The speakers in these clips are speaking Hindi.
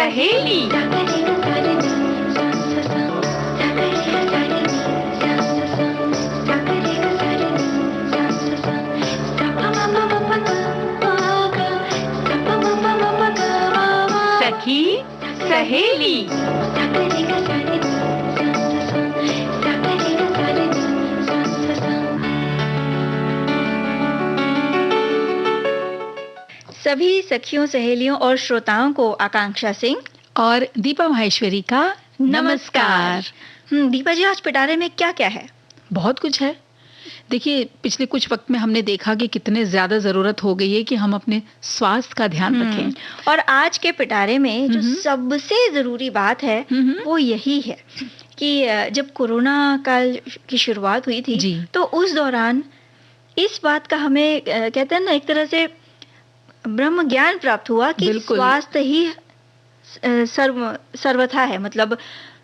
सहेली। सखी सहेली। सभी सखियों, सहेलियों और श्रोताओं को आकांक्षा सिंह और दीपा माहेश्वरी का नमस्कार। दीपा जी, आज पिटारे में क्या क्या है? बहुत कुछ है। देखिए, पिछले कुछ वक्त में हमने देखा कि कितने ज्यादा जरूरत हो गई है कि हम अपने स्वास्थ्य का ध्यान रखें। और आज के पिटारे में जो सबसे जरूरी बात है वो यही है कि जब कोरोना काल की शुरुआत हुई थी तो उस दौरान इस बात का हमें कहते हैं ना, एक तरह से ब्रह्म ज्ञान प्राप्त हुआ कि स्वास्थ्य ही सर्वथा है। मतलब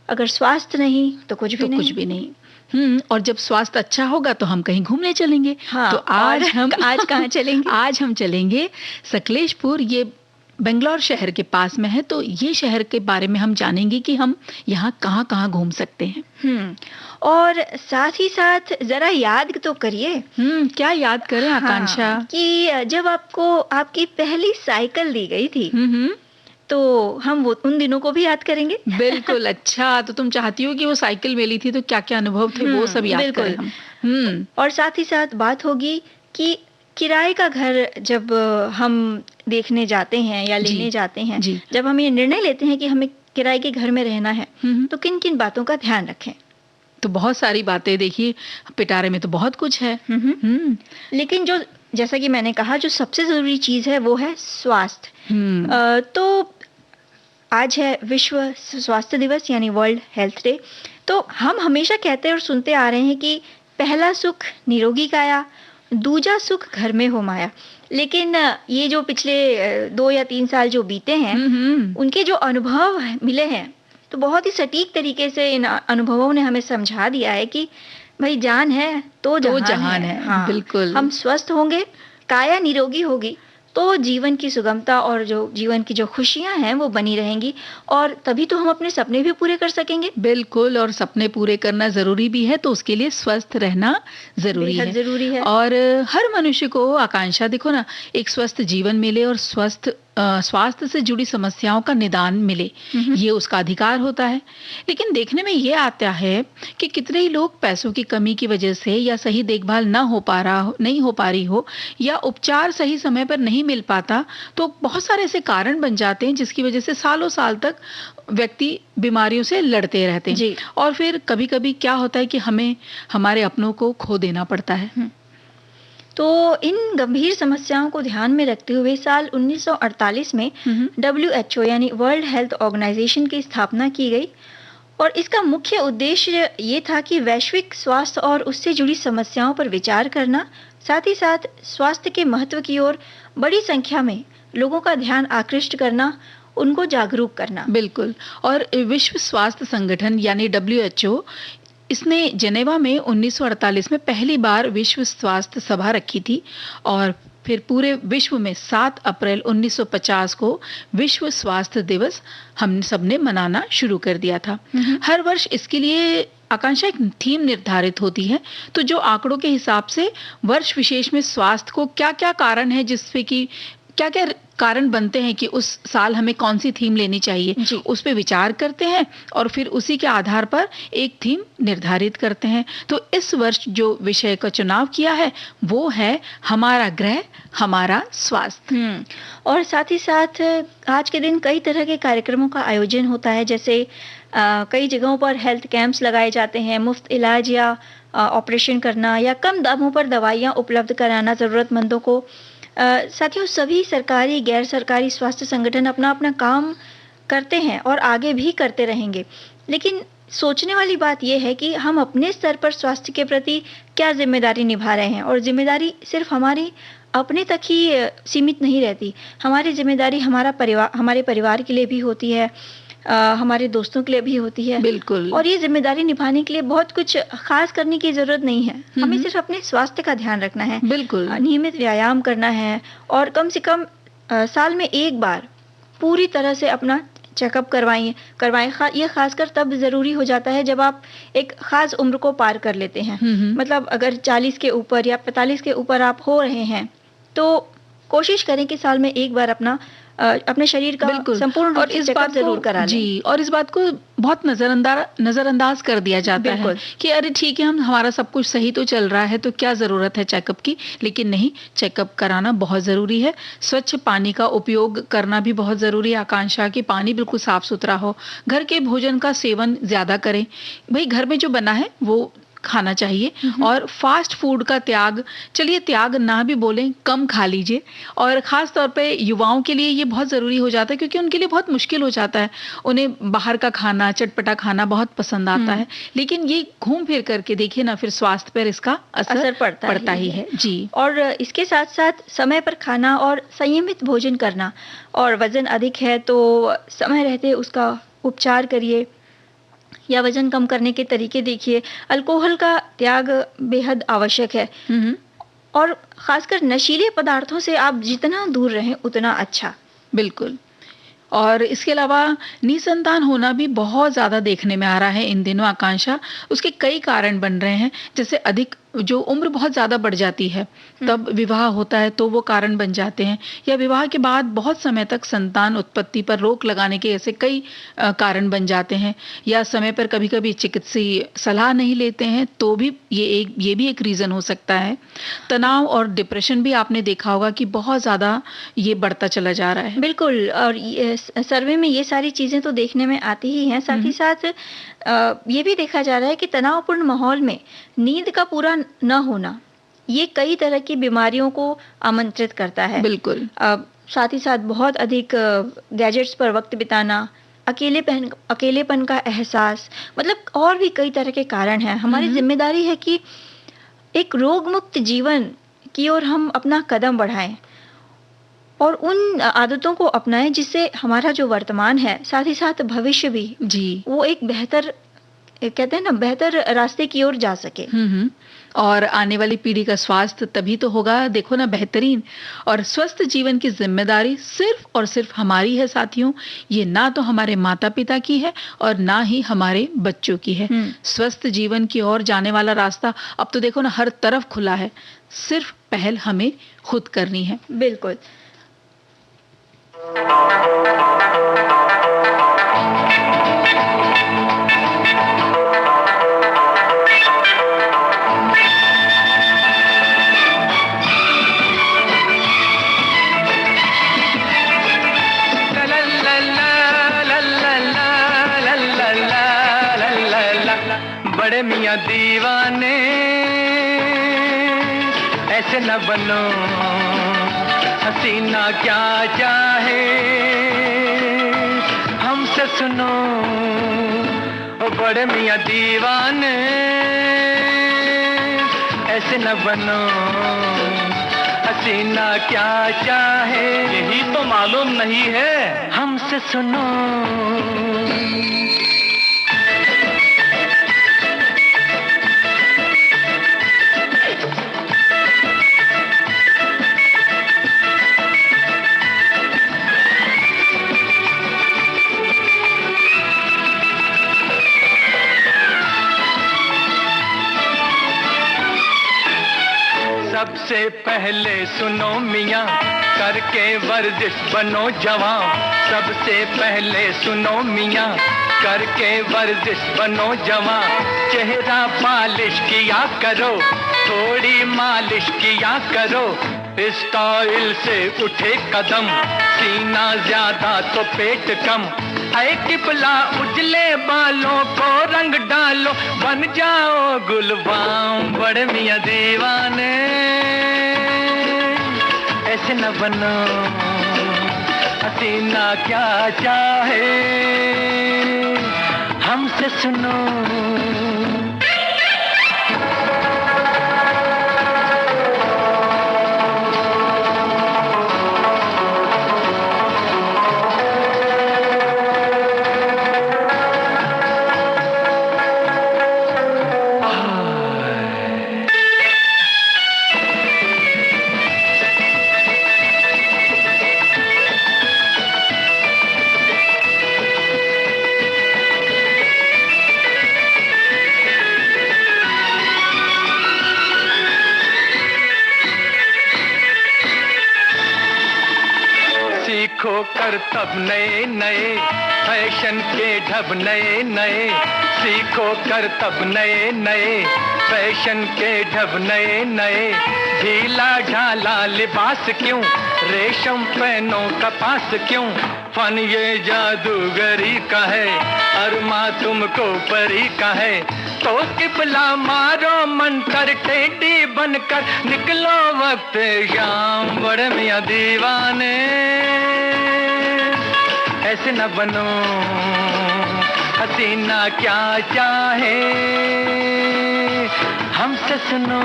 अगर स्वास्थ्य नहीं तो कुछ भी नहीं। और जब स्वास्थ्य अच्छा होगा तो हम कहीं घूमने चलेंगे। तो आज कहाँ चलेंगे? आज हम चलेंगे सकलेशपुर। ये बेंगलोर शहर के पास में है। तो ये शहर के बारे में हम जानेंगे कि हम यहाँ कहाँ घूम सकते हैं। और साथ ही साथ जरा याद तो करिए। क्या याद करें आकांक्षा? कि जब आपको आपकी पहली साइकिल दी गई थी तो हम वो उन दिनों को भी याद करेंगे। बिल्कुल। अच्छा, तो तुम चाहती हो कि वो साइकिल मिली थी तो क्या क्या अनुभव थे वो सब याद करें हम। और साथ ही साथ बात होगी कि किराए का घर जब हम देखने जाते हैं या लेने जाते हैं, जब हम ये निर्णय लेते हैं कि हमें किराए के घर में रहना है तो किन किन बातों का ध्यान रखें? तो बहुत सारी बातें। देखिए, पिटारे में तो बहुत कुछ है। लेकिन जो, जैसा कि मैंने कहा, जो सबसे जरूरी चीज है वो है स्वास्थ्य। तो आज है विश्व स्वास्थ्य दिवस यानी वर्ल्ड हेल्थ डे। तो हम हमेशा कहते और सुनते आ रहे हैं कि पहला सुख निरोगी काया, दूजा सुख घर में हो माया। लेकिन ये जो पिछले 2 या 3 साल जो बीते हैं उनके जो अनुभव मिले हैं तो बहुत ही सटीक तरीके से इन अनुभवों ने हमें समझा दिया है कि भाई जान है तो जहान है। बिल्कुल। हम स्वस्थ होंगे, काया निरोगी होगी तो जीवन की सुगमता और जो जीवन की जो खुशियां हैं वो बनी रहेंगी और तभी तो हम अपने सपने भी पूरे कर सकेंगे। बिल्कुल। और सपने पूरे करना जरूरी भी है तो उसके लिए स्वस्थ रहना जरूरी है। और हर मनुष्य को आकांक्षा, देखो ना, एक स्वस्थ जीवन मिले और स्वास्थ्य से जुड़ी समस्याओं का निदान मिले, ये उसका अधिकार होता है। लेकिन देखने में ये आता है कि कितने ही लोग पैसों की कमी की वजह से या सही देखभाल नहीं हो पा रही हो या उपचार सही समय पर नहीं मिल पाता, तो बहुत सारे ऐसे कारण बन जाते हैं जिसकी वजह से सालों साल तक व्यक्ति बीमारियों से लड़ते रहते हैं। और फिर कभी कभी क्या होता है कि हमें हमारे अपनों को खो देना पड़ता है। तो इन गंभीर समस्याओं को ध्यान में रखते हुए साल 1948 में WHO यानी वर्ल्ड हेल्थ ऑर्गेनाइजेशन की स्थापना की गई और इसका मुख्य उद्देश्य ये था कि वैश्विक स्वास्थ्य और उससे जुड़ी समस्याओं पर विचार करना, साथ ही साथ स्वास्थ्य के महत्व की ओर बड़ी संख्या में लोगों का ध्यान आकृष्ट करना, उनको जागरूक करना। बिल्कुल। और विश्व स्वास्थ्य संगठन यानी WHO, इसने जेनेवा में 1948 में पहली बार विश्व स्वास्थ्य सभा रखी थी और फिर पूरे विश्व में 7 अप्रैल 1950 को विश्व स्वास्थ्य दिवस हम सबने मनाना शुरू कर दिया था। हर वर्ष इसके लिए आकांक्षा एक थीम निर्धारित होती है। तो जो आंकड़ों के हिसाब से वर्ष विशेष में स्वास्थ्य को क्या क्या कारण है, जिससे कि क्या क्या कारण बनते हैं कि उस साल हमें कौन सी थीम लेनी चाहिए, उस पे विचार करते हैं और फिर उसी के आधार पर एक थीम निर्धारित करते हैं। तो इस वर्ष जो विषय का चुनाव किया है वो है हमारा ग्रह हमारा स्वास्थ्य। और साथ ही साथ आज के दिन कई तरह के कार्यक्रमों का आयोजन होता है। जैसे कई जगहों पर हेल्थ कैंप्स लगाए जाते हैं, मुफ्त इलाज या ऑपरेशन करना या कम दामों पर दवाइयाँ उपलब्ध कराना ज़रूरतमंदों को। साथियों, सभी सरकारी गैर सरकारी स्वास्थ्य संगठन अपना अपना काम करते हैं और आगे भी करते रहेंगे। लेकिन सोचने वाली बात यह है कि हम अपने स्तर पर स्वास्थ्य के प्रति क्या जिम्मेदारी निभा रहे हैं। और जिम्मेदारी सिर्फ हमारी अपने तक ही सीमित नहीं रहती। हमारी जिम्मेदारी हमारे परिवार के लिए भी होती है, हमारे दोस्तों के लिए भी होती है। बिल्कुल। और ये जिम्मेदारी निभाने के लिए बहुत कुछ खास करने की जरूरत नहीं है। हमें सिर्फ अपने स्वास्थ्य का ध्यान रखना है। बिल्कुल। नियमित व्यायाम करना है और कम से कम साल में एक बार पूरी तरह से अपना चेकअप करवाएँ करवाएँ। ये ख़ासकर तब ज़रूरी हो जाता है जब आप एक ख़ास उम्र को पार कर लेते हैं। हम्म। मतलब अगर 40 के ऊपर या 45 के ऊपर आप हो रहे हैं, तो कोशिश करें कि साल में एक बार अपने शरीर का बिल्कुल। संपूर्ण रूप और से इस चेकअप बात ज़रूर को करा लें। जी, और इस बात को बहुत नजरअंदाज कर दिया जाता है बिल्कुल। कि अरे ठीक है, हम हमारा सब कुछ सही तो चल रहा है, तो क्या जरूरत है चेकअप की। लेकिन नहीं, चेकअप कराना बहुत जरूरी है। स्वच्छ पानी का उपयोग करना भी बहुत जरूरी है। आकांक्षा कि पानी बिल्कुल साफ सुथरा हो। घर के भोजन का सेवन ज्यादा करें। भाई घर में जो बना है वो खाना चाहिए। हुँ, हुँ। और फास्ट फूड का त्याग, चलिए त्याग ना भी बोलें, कम खा लीजिए। और खास तौर पे युवाओं के लिए ये बहुत ज़रूरी हो जाता है, क्योंकि उनके लिए बहुत मुश्किल हो जाता है। उन्हें बाहर का खाना, चटपटा खाना बहुत पसंद आता हुँ। है। लेकिन ये घूम फिर करके देखिए ना, फिर स्वास्थ्य पर इसका असर असर पड़ता पड़ता ही ही है। है। जी, और इसके साथ-साथ समय पर खाना और संयमित भोजन करना, और वज़न अधिक है तो समय रहते उसका उपचार करिए या वज़न कम करने के तरीके देखिए। अल्कोहल का त्याग बेहद आवश्यक है, हुँ, और ख़ासकर नशीले पदार्थों से आप जितना दूर रहें उतना अच्छा। बिल्कुल। और इसके अलावा निसंतान होना भी बहुत ज़्यादा देखने में आ रहा है इन दिनों, आकांक्षा। उसके कई कारण बन रहे हैं। जैसे अधिक जो उम्र बहुत ज़्यादा बढ़ जाती है, हुँ। तब विवाह होता है तो वो कारण बन जाते हैं। या विवाह के बाद बहुत समय तक संतान उत्पत्ति पर रोक लगाने के ऐसे कई कारण बन जाते हैं। या समय पर कभी-कभी चिकित्सीय सलाह नहीं लेते हैं, तो भी ये भी एक रीज़न हो सकता है। तनाव और डिप्रेशन भी आपने देखा होगा कि बहुत ज़्यादा ये बढ़ता चला जा रहा है। बिल्कुल, और ये सर्वे में ये सारी चीज़ें तो देखने में आती ही हैं। साथ ही हुँ, साथ ये भी देखा जा रहा है कि तनावपूर्ण माहौल में नींद का पूरा न होना, ये कई तरह की बीमारियों को आमंत्रित करता है। बिल्कुल। साथ ही साथ बहुत अधिक गैजेट्स पर वक़्त बिताना, अकेलेपन का एहसास, मतलब और भी कई तरह के कारण हैं। हुँ, हमारी हुँ। ज़िम्मेदारी है कि एक रोग मुक्त जीवन की ओर हम अपना कदम बढ़ाएँ और उन आदतों को अपनाएँ जिससे हमारा जो वर्तमान है, साथ ही साथ भविष्य भी, जी। वो एक बेहतर, कहते हैं ना, बेहतर रास्ते की ओर जा सके। हुँ। और आने वाली पीढ़ी का स्वास्थ्य तभी तो होगा, देखो ना, बेहतरीन। और स्वस्थ जीवन की ज़िम्मेदारी सिर्फ़ और सिर्फ़ हमारी है साथियों। ये ना तो हमारे माता-पिता की है और ना ही हमारे बच्चों की है। हुँ। स्वस्थ जीवन की ओर जाने वाला रास्ता अब तो देखो ना हर तरफ खुला है। सिर्फ़ पहल हमें खुद करनी है। बिल्कुल। बड़े मियाँ दीवाने ऐसे न बनो, हसीना क्या चाहे हमसे सुनो। ओ बड़े मियाँ दीवाने ऐसे न बनो, हसीना क्या चाहे यही तो मालूम नहीं है हमसे सुनो। सबसे पहले सुनो मियाँ, करके वर्जिश बनो जवान। सबसे पहले सुनो मियाँ, करके वर्जिश बनो जवान। चेहरा पालिश किया करो, थोड़ी मालिश किया करो। स्टाइल से उठे कदम, सीना ज्यादा तो पेट कम। ऐ टिपला उजले बालों को रंग डालो, बन जाओ गुलबाम। बड़े मियाँ दीवाने ऐसे न बनो, हसीना क्या चाहे हमसे सुनो। कर तब नए नए फैशन के ढब नए नए, सीखो कर तब नए नए फैशन के ढब नए नए। ढीला ढाला लिबास क्यों, रेशम पहनो कपास क्यों, फन ये जादूगरी का है, अरमा तुमको परी का है। तो किबला मारो मंतर टेढ़ी बनकर, निकलो वक्त शाम बड़े मियां दीवाने, ऐसे न बनो हसीना क्या चाहे, हमसे सुनो।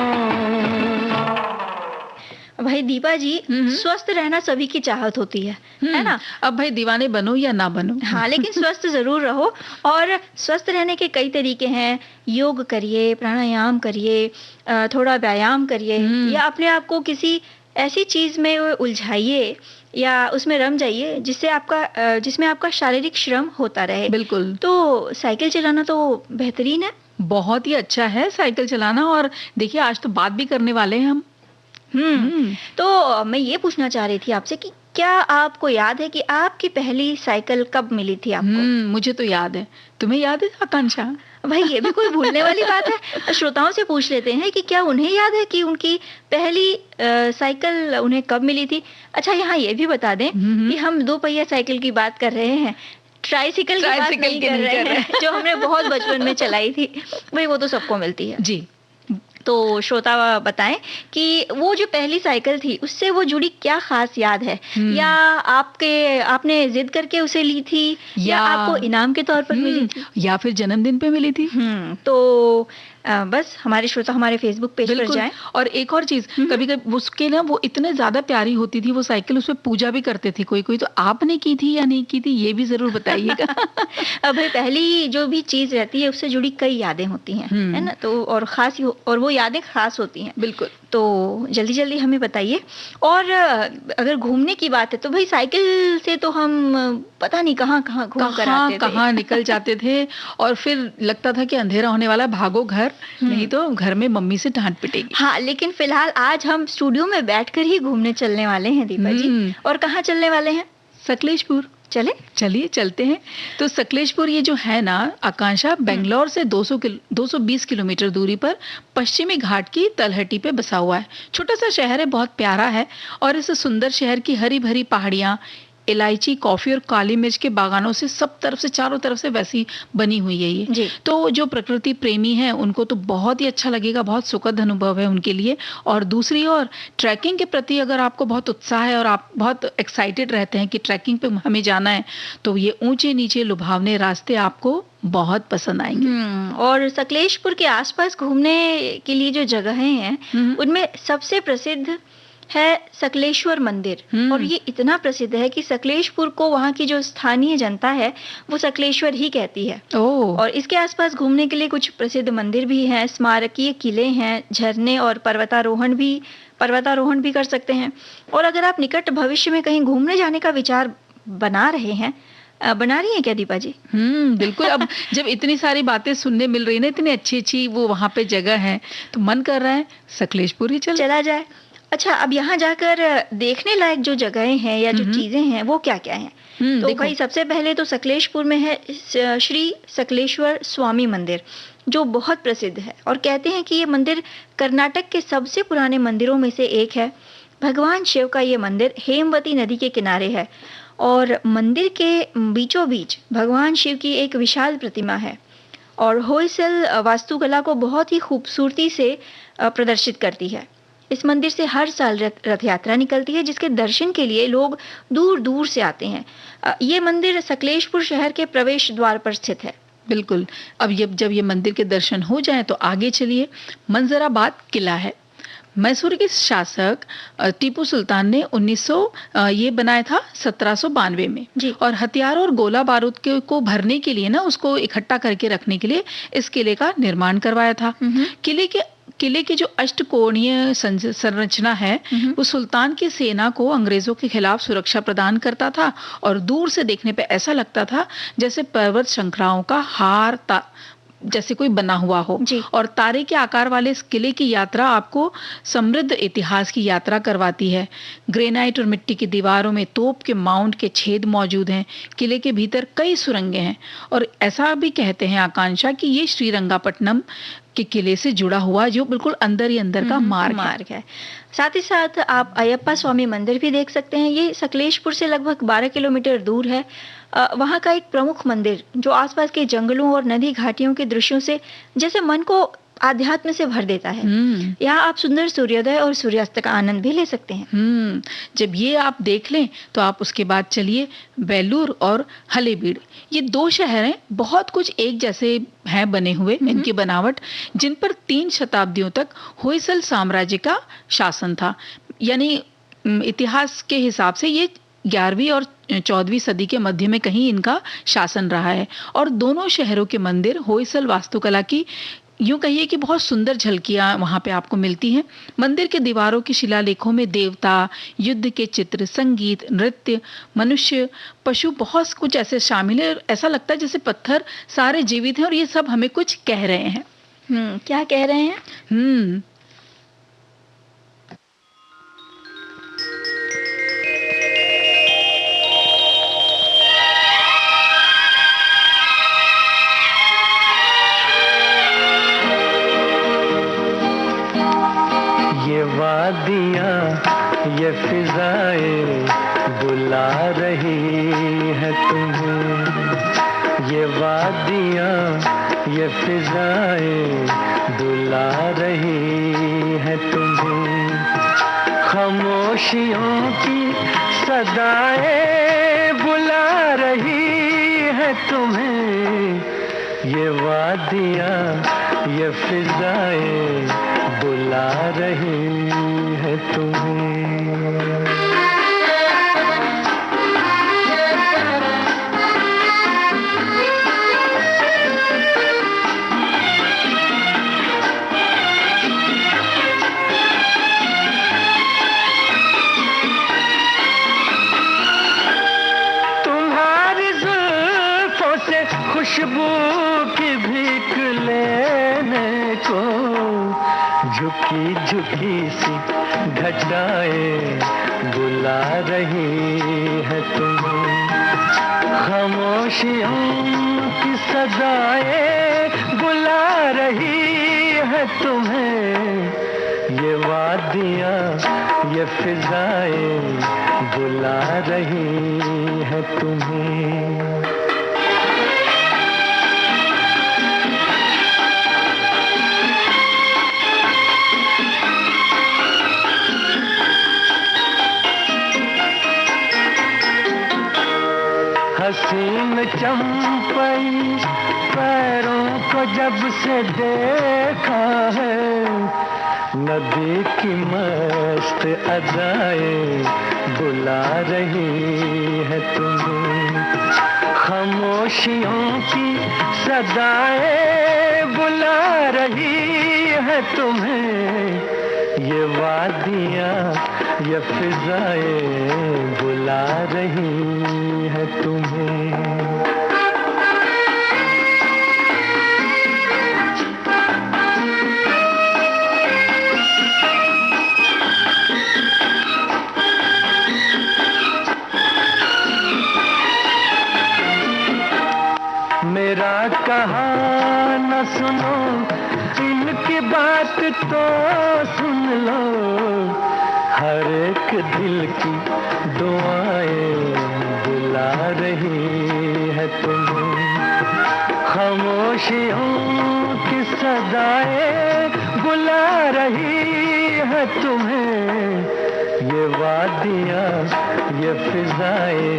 भाई दीपा जी, स्वस्थ रहना सभी की चाहत होती है ना? अब भाई दीवाने बनो या ना बनो, हाँ, लेकिन स्वस्थ जरूर रहो। और स्वस्थ रहने के कई तरीके हैं। योग करिए, प्राणायाम करिए, थोड़ा व्यायाम करिए, या अपने आप को किसी ऐसी चीज में उलझाइए या उसमें रम जाइए जिसमें आपका शारीरिक श्रम होता रहे। बिल्कुल। तो साइकिल चलाना तो बेहतरीन है, बहुत ही अच्छा है साइकिल चलाना। और देखिए आज तो बात भी करने वाले हैं हम। तो मैं ये पूछना चाह रही थी आपसे कि क्या आपको याद है कि आपकी पहली साइकिल कब मिली थी आपको? मुझे तो याद है, तुम्हें याद है आकांक्षा? भाई ये भी कोई भूलने वाली बात है। श्रोताओं से पूछ लेते हैं कि क्या उन्हें याद है कि उनकी पहली साइकिल उन्हें कब मिली थी। अच्छा, यहाँ ये भी बता दें कि हम 2 पहिया साइकिल की बात कर रहे हैं, ट्राइसिकल की बात नहीं कर रहे हैं, जो हमने बहुत बचपन में चलाई थी। भाई वो तो सबको मिलती है जी। तो श्रोता बताएं कि वो जो पहली साइकिल थी उससे वो जुड़ी क्या खास याद है, या आपने जिद करके उसे ली थी, या आपको इनाम के तौर पर मिली थी, या फिर जन्मदिन पे मिली थी। तो बस हमारे श्रोता हमारे फेसबुक पेज पर जाएं। और एक और चीज, कभी कभी उसके ना वो इतने ज्यादा प्यारी होती थी वो साइकिल, उसमें पूजा भी करते थे कोई कोई। तो आपने की थी या नहीं की थी, ये भी जरूर बताइएगा। अब पहली जो भी चीज रहती है उससे जुड़ी कई यादें होती हैं, है ना? तो और वो यादें खास होती हैं। बिल्कुल। तो जल्दी जल्दी हमें बताइए। और अगर घूमने की बात है तो भाई साइकिल से तो हम पता नहीं कहाँ घूम कर आते थे, कहाँ निकल जाते थे। और फिर लगता था कि अंधेरा होने वाला, भागो घर, नहीं तो घर में मम्मी से डांट पिटेगी। हाँ, लेकिन फिलहाल आज हम स्टूडियो में बैठकर ही घूमने चलने वाले हैं दीपा जी। और कहाँ चलने वाले हैं? सकलेशपुर। चलिए चलते हैं। तो सकलेशपुर ये जो है ना आकांक्षा, बेंगलोर से 220 किलोमीटर दूरी पर पश्चिमी घाट की तलहटी पे बसा हुआ है। छोटा सा शहर है, बहुत प्यारा है। और इस सुंदर शहर की हरी भरी पहाड़ियां, इलायची, कॉफी और काली मिर्च के बागानों से सब तरफ से, चारों तरफ से वैसी बनी हुई है ये। तो जो प्रकृति प्रेमी है उनको तो बहुत ही अच्छा लगेगा, बहुत सुखद अनुभव है उनके लिए। और दूसरी ओर ट्रैकिंग के प्रति अगर आपको बहुत उत्साह है और आप बहुत एक्साइटेड रहते हैं कि ट्रैकिंग पे हमें जाना है, तो ये ऊंचे नीचे लुभावने रास्ते आपको बहुत पसंद आएंगे। और सकलेशपुर के आसपास घूमने के लिए जो जगहें हैं उनमें सबसे प्रसिद्ध है सकलेश्वर मंदिर। और ये इतना प्रसिद्ध है कि सकलेशपुर को वहाँ की जो स्थानीय जनता है वो सकलेश्वर ही कहती है। और इसके आसपास घूमने के लिए कुछ प्रसिद्ध मंदिर भी हैं, स्मारकीय किले हैं, झरने और पर्वतारोहण भी कर सकते हैं। और अगर आप निकट भविष्य में कहीं घूमने जाने का विचार बना रही हैं क्या दीपा जी? बिल्कुल। अब जब इतनी सारी बातें सुनने मिल रही है ना, इतनी अच्छी वो वहाँ पे जगह है, तो मन कर रहा है सकलेशपुर ही चला जाए। अच्छा, अब यहाँ जाकर देखने लायक जो जगहें हैं या जो चीजें हैं वो क्या क्या हैं? तो भाई सबसे पहले तो सकलेशपुर में है श्री सकलेश्वर स्वामी मंदिर, जो बहुत प्रसिद्ध है। और कहते हैं कि ये मंदिर कर्नाटक के सबसे पुराने मंदिरों में से एक है। भगवान शिव का ये मंदिर हेमवती नदी के किनारे है और मंदिर के बीचों बीच भगवान शिव की एक विशाल प्रतिमा है और होयसल वास्तुकला को बहुत ही खूबसूरती से प्रदर्शित करती है। इस मंदिर से हर साल रथ यात्रा निकलती है, जिसके दर्शन के लिए लोग दूर दूर से आते हैं। ये मंदिर सकलेशपुर शहर के प्रवेश द्वार पर स्थित है। बिल्कुल। अब जब ये मंदिर के दर्शन हो जाएं तो आगे चलिए। मंजराबाद किला है। मैसूर के शासक टीपू सुल्तान ने ये बनाया था 1792 में जी। और हथियार और गोला बारूद को भरने के लिए ना, उसको इकट्ठा करके रखने के लिए इस किले का निर्माण करवाया था। किले की जो अष्टकोणीय संरचना है वो सुल्तान की सेना को अंग्रेजों के खिलाफ सुरक्षा प्रदान करता था और दूर से देखने पे ऐसा लगता था जैसे पर्वत श्रृंखलाओं का जैसे कोई बना हुआ हो। जी। और तारे के आकार वाले इस किले की यात्रा आपको समृद्ध इतिहास की यात्रा करवाती है। ग्रेनाइट और मिट्टी की दीवारों में तोप के माउंट के छेद मौजूद हैं। किले के भीतर कई सुरंगें हैं और ऐसा भी कहते हैं आकांक्षा कि ये श्रीरंगापट्टनम के किले से जुड़ा हुआ जो बिल्कुल अंदर ही अंदर का मार्ग है। साथ ही साथ आप अयप्पा स्वामी मंदिर भी देख सकते हैं। ये सकलेशपुर से लगभग 12 किलोमीटर दूर है। वहाँ का एक प्रमुख मंदिर जो आसपास के जंगलों और नदी घाटियों के दृश्यों से जैसे मन को आध्यात्म से भर देता है। यहाँ आप सुंदर सूर्योदय और सूर्यास्त का आनंद भी ले सकते हैं। जब ये आप देख लें तो आप उसके बाद चलिए वेल्लूर और हलेबीड। ये 2 शहर हैं, बहुत कुछ एक जैसे हैं बने हुए इनकी बनावट, जिन पर 3 शताब्दियों तक होयसल साम्राज्य का शासन था। यानी इतिहास के हिसाब से ये 11वीं और 14वीं सदी के मध्य में कहीं इनका शासन रहा है। और दोनों शहरों के मंदिर होयसल वास्तुकला की यूं कहिए कि बहुत सुंदर झलकियां वहां पे आपको मिलती हैं। मंदिर के दीवारों के शिलालेखों में देवता, युद्ध के चित्र, संगीत, नृत्य, मनुष्य, पशु, बहुत कुछ ऐसे शामिल है। ऐसा लगता है जैसे पत्थर सारे जीवित हैं और ये सब हमें कुछ कह रहे हैं। क्या कह रहे हैं? ये वादियाँ ये फिजाएं बुला रही है तुम्हें। ये वादियाँ ये फिजाएं बुला रही है तुम्हें। खामोशियों की सदाएं बुला रही है तुम्हें। ये वादियाँ ये फिजाएं बुला रही है तुम्हें। तुम्हारी जुल्फों से खुशबू की भीख लेने को झुकी झुकी सी घटाएं बुला रही है तुम्हें। खामोशियों की सदाएं बुला रही है तुम्हें। ये वादियाँ ये फिजाएं बुला रही है तुम्हें। हसीन चंपई पैरों को जब से देखा है, नदी की मस्त अदाएं बुला रही है तुम्हें। खामोशियों की सदाएं बुला रही है तुम्हें। ये वादियाँ ये फिजाएं बुला रही है तुम्हें। मेरा कहा न सुनो, इनकी बात तो सुन लो। हर एक दिल की दुआएं बुला रही है तुम्हें। खामोशियों की सदाएं बुला रही है तुम्हें। ये वादियाँ ये फिजाएं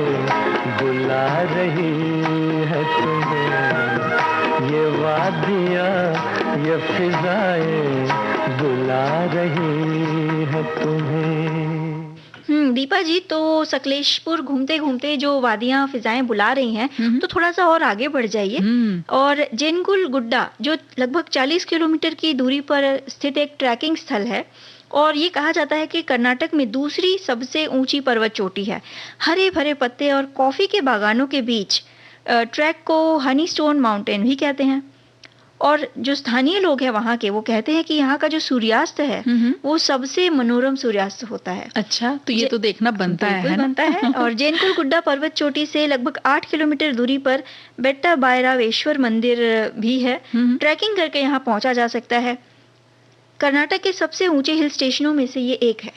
बुला रही है तुम्हें। ये वादियाँ ये फिजाएं बुला रही है तुम्हें। दीपा जी, तो सकलेशपुर घूमते घूमते जो वादियां फिजाएं बुला रही हैं, तो थोड़ा सा और आगे बढ़ जाइए और जेनगुल गुड्डा जो लगभग 40 किलोमीटर की दूरी पर स्थित एक ट्रैकिंग स्थल है और ये कहा जाता है कि कर्नाटक में दूसरी सबसे ऊंची पर्वत चोटी है। हरे भरे पत्ते और कॉफी के बागानों के बीच ट्रैक को हनी स्टोन माउंटेन भी कहते हैं। और जो स्थानीय लोग हैं वहाँ के, वो कहते हैं कि यहाँ का जो सूर्यास्त है वो सबसे मनोरम सूर्यास्त होता है। अच्छा, तो ये तो देखना बनता है बिल्कुल ना? बनता है। और जैनकुल गुड्डा पर्वत चोटी से लगभग 8 किलोमीटर दूरी पर बेट्टा बायरावेश्वर मंदिर भी है। ट्रैकिंग करके यहाँ पहुंचा जा सकता है। कर्नाटक के सबसे ऊंचे हिल स्टेशनों में से ये एक है।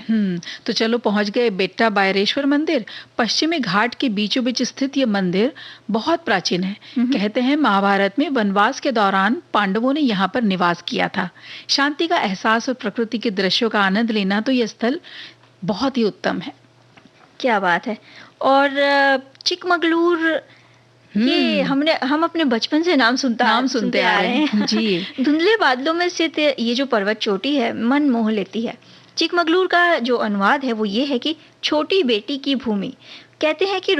तो चलो पहुंच गए बेट्टा बायरेश्वर मंदिर। पश्चिमी घाट के बीचों बीच स्थित ये मंदिर बहुत प्राचीन है। कहते हैं महाभारत में वनवास के दौरान पांडवों ने यहाँ पर निवास किया था। शांति का एहसास और प्रकृति के दृश्यों का आनंद लेना तो ये स्थल बहुत ही उत्तम है। क्या बात है। और चिकमगलूर, ये हम अपने बचपन से नाम सुनते आ रहे हैं जी। धुंधले बादलों में स्थित ये जो पर्वत चोटी है मन मोह लेती है। चिकमगलूर का जो अनुवाद है वो ये है कि छोटी बेटी की भूमि। कहते हैं कि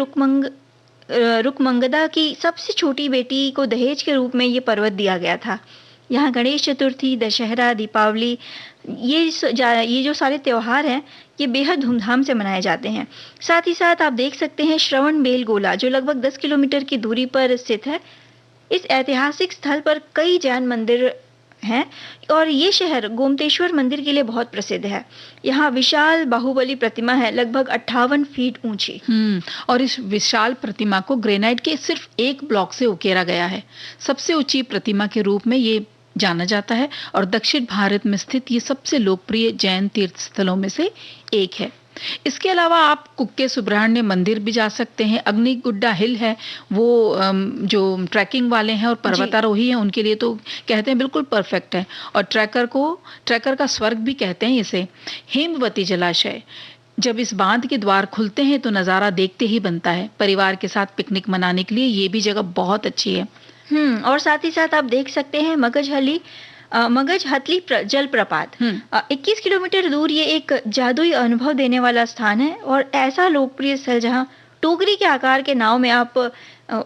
रुकमंगदा की सबसे छोटी बेटी को दहेज के रूप में ये पर्वत दिया गया था। यहाँ गणेश चतुर्थी, दशहरा, दीपावली, ये जो सारे त्योहार हैं ये बेहद धूमधाम से मनाए जाते हैं। साथ ही साथ आप देख सकते हैं श्रवण बेलगोला जो लगभग 10 किलोमीटर की दूरी पर स्थित है। इस ऐतिहासिक स्थल पर कई जैन मंदिर हैं और ये शहर गोमतेश्वर मंदिर के लिए बहुत प्रसिद्ध है। यहाँ विशाल बाहुबली प्रतिमा है, लगभग 58 फीट ऊंची। और इस विशाल प्रतिमा को ग्रेनाइट के सिर्फ एक ब्लॉक से उकेरा गया है। सबसे ऊंची प्रतिमा के रूप में ये जाना जाता है और दक्षिण भारत में स्थित ये सबसे लोकप्रिय जैन तीर्थ स्थलों में से एक है। इसके अलावा आप कुक्के सुब्रह्मण्य मंदिर भी जा सकते हैं। अग्निगुड्डा हिल है, वो जो ट्रैकिंग वाले हैं और पर्वतारोही हैं उनके लिए तो कहते हैं बिल्कुल परफेक्ट है। और ट्रैकर का स्वर्ग भी कहते हैं इसे। हेमवती जलाशय, जब इस बांध के द्वार खुलते हैं तो नज़ारा देखते ही बनता है। परिवार के साथ पिकनिक मनाने के लिए ये भी जगह बहुत अच्छी है। और साथ ही साथ आप देख सकते हैं मगज हथली जलप्रपात। 21 किलोमीटर दूर ये एक जादुई अनुभव देने वाला स्थान है और ऐसा लोकप्रिय स्थल जहां टोकरी के आकार के नाव में आप